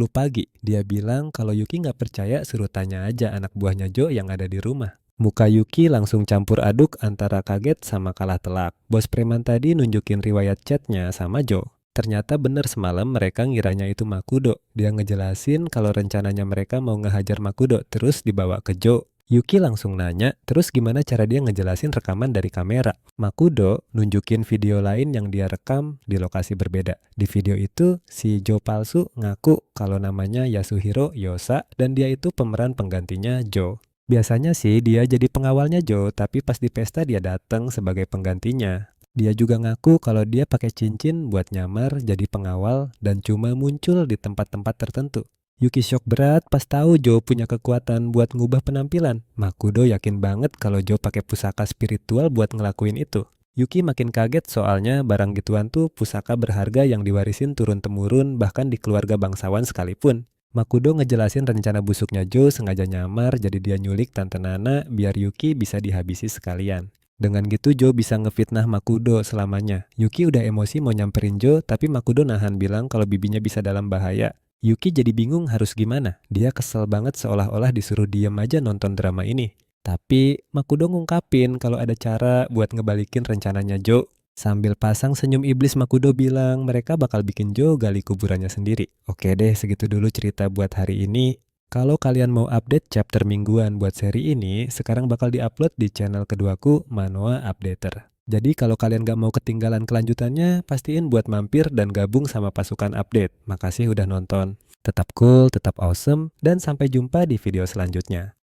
[SPEAKER 1] pagi. Dia bilang kalau Yuki nggak percaya suruh tanya aja anak buahnya Joe yang ada di rumah. Muka Yuki langsung campur aduk antara kaget sama kalah telak. Bos preman tadi nunjukin riwayat chatnya sama Joe. Ternyata bener semalam mereka ngiranya itu Makudo. Dia ngejelasin kalau rencananya mereka mau ngehajar Makudo terus dibawa ke Joe. Yuki langsung nanya, terus gimana cara dia ngejelasin rekaman dari kamera? Makudo nunjukin video lain yang dia rekam di lokasi berbeda. Di video itu, si Joe palsu ngaku kalau namanya Yasuhiro Yosa dan dia itu pemeran penggantinya Joe. Biasanya sih dia jadi pengawalnya Joe, tapi pas di pesta dia datang sebagai penggantinya. Dia juga ngaku kalau dia pakai cincin buat nyamar jadi pengawal dan cuma muncul di tempat-tempat tertentu. Yuki shock berat pas tahu Joe punya kekuatan buat ngubah penampilan. Makudo yakin banget kalau Joe pakai pusaka spiritual buat ngelakuin itu. Yuki makin kaget soalnya barang gituan tuh pusaka berharga yang diwarisin turun-temurun bahkan di keluarga bangsawan sekalipun. Makudo ngejelasin rencana busuknya Joe sengaja nyamar jadi dia nyulik Tante Nana biar Yuki bisa dihabisi sekalian. Dengan gitu Joe bisa ngefitnah Makudo selamanya. Yuki udah emosi mau nyamperin Joe tapi Makudo nahan bilang kalau bibinya bisa dalam bahaya. Yuki jadi bingung harus gimana. Dia kesel banget seolah-olah disuruh diem aja nonton drama ini. Tapi Makudo ngungkapin kalau ada cara buat ngebalikin rencananya Joe. Sambil pasang senyum iblis Makudo bilang mereka bakal bikin Joe gali kuburannya sendiri. Oke deh, segitu dulu cerita buat hari ini. Kalau kalian mau update chapter mingguan buat seri ini, sekarang bakal diupload di channel keduaku, Manoa Updater. Jadi kalau kalian gak mau ketinggalan kelanjutannya, pastiin buat mampir dan gabung sama pasukan update. Makasih udah nonton. Tetap cool, tetap awesome, dan sampai jumpa di video selanjutnya.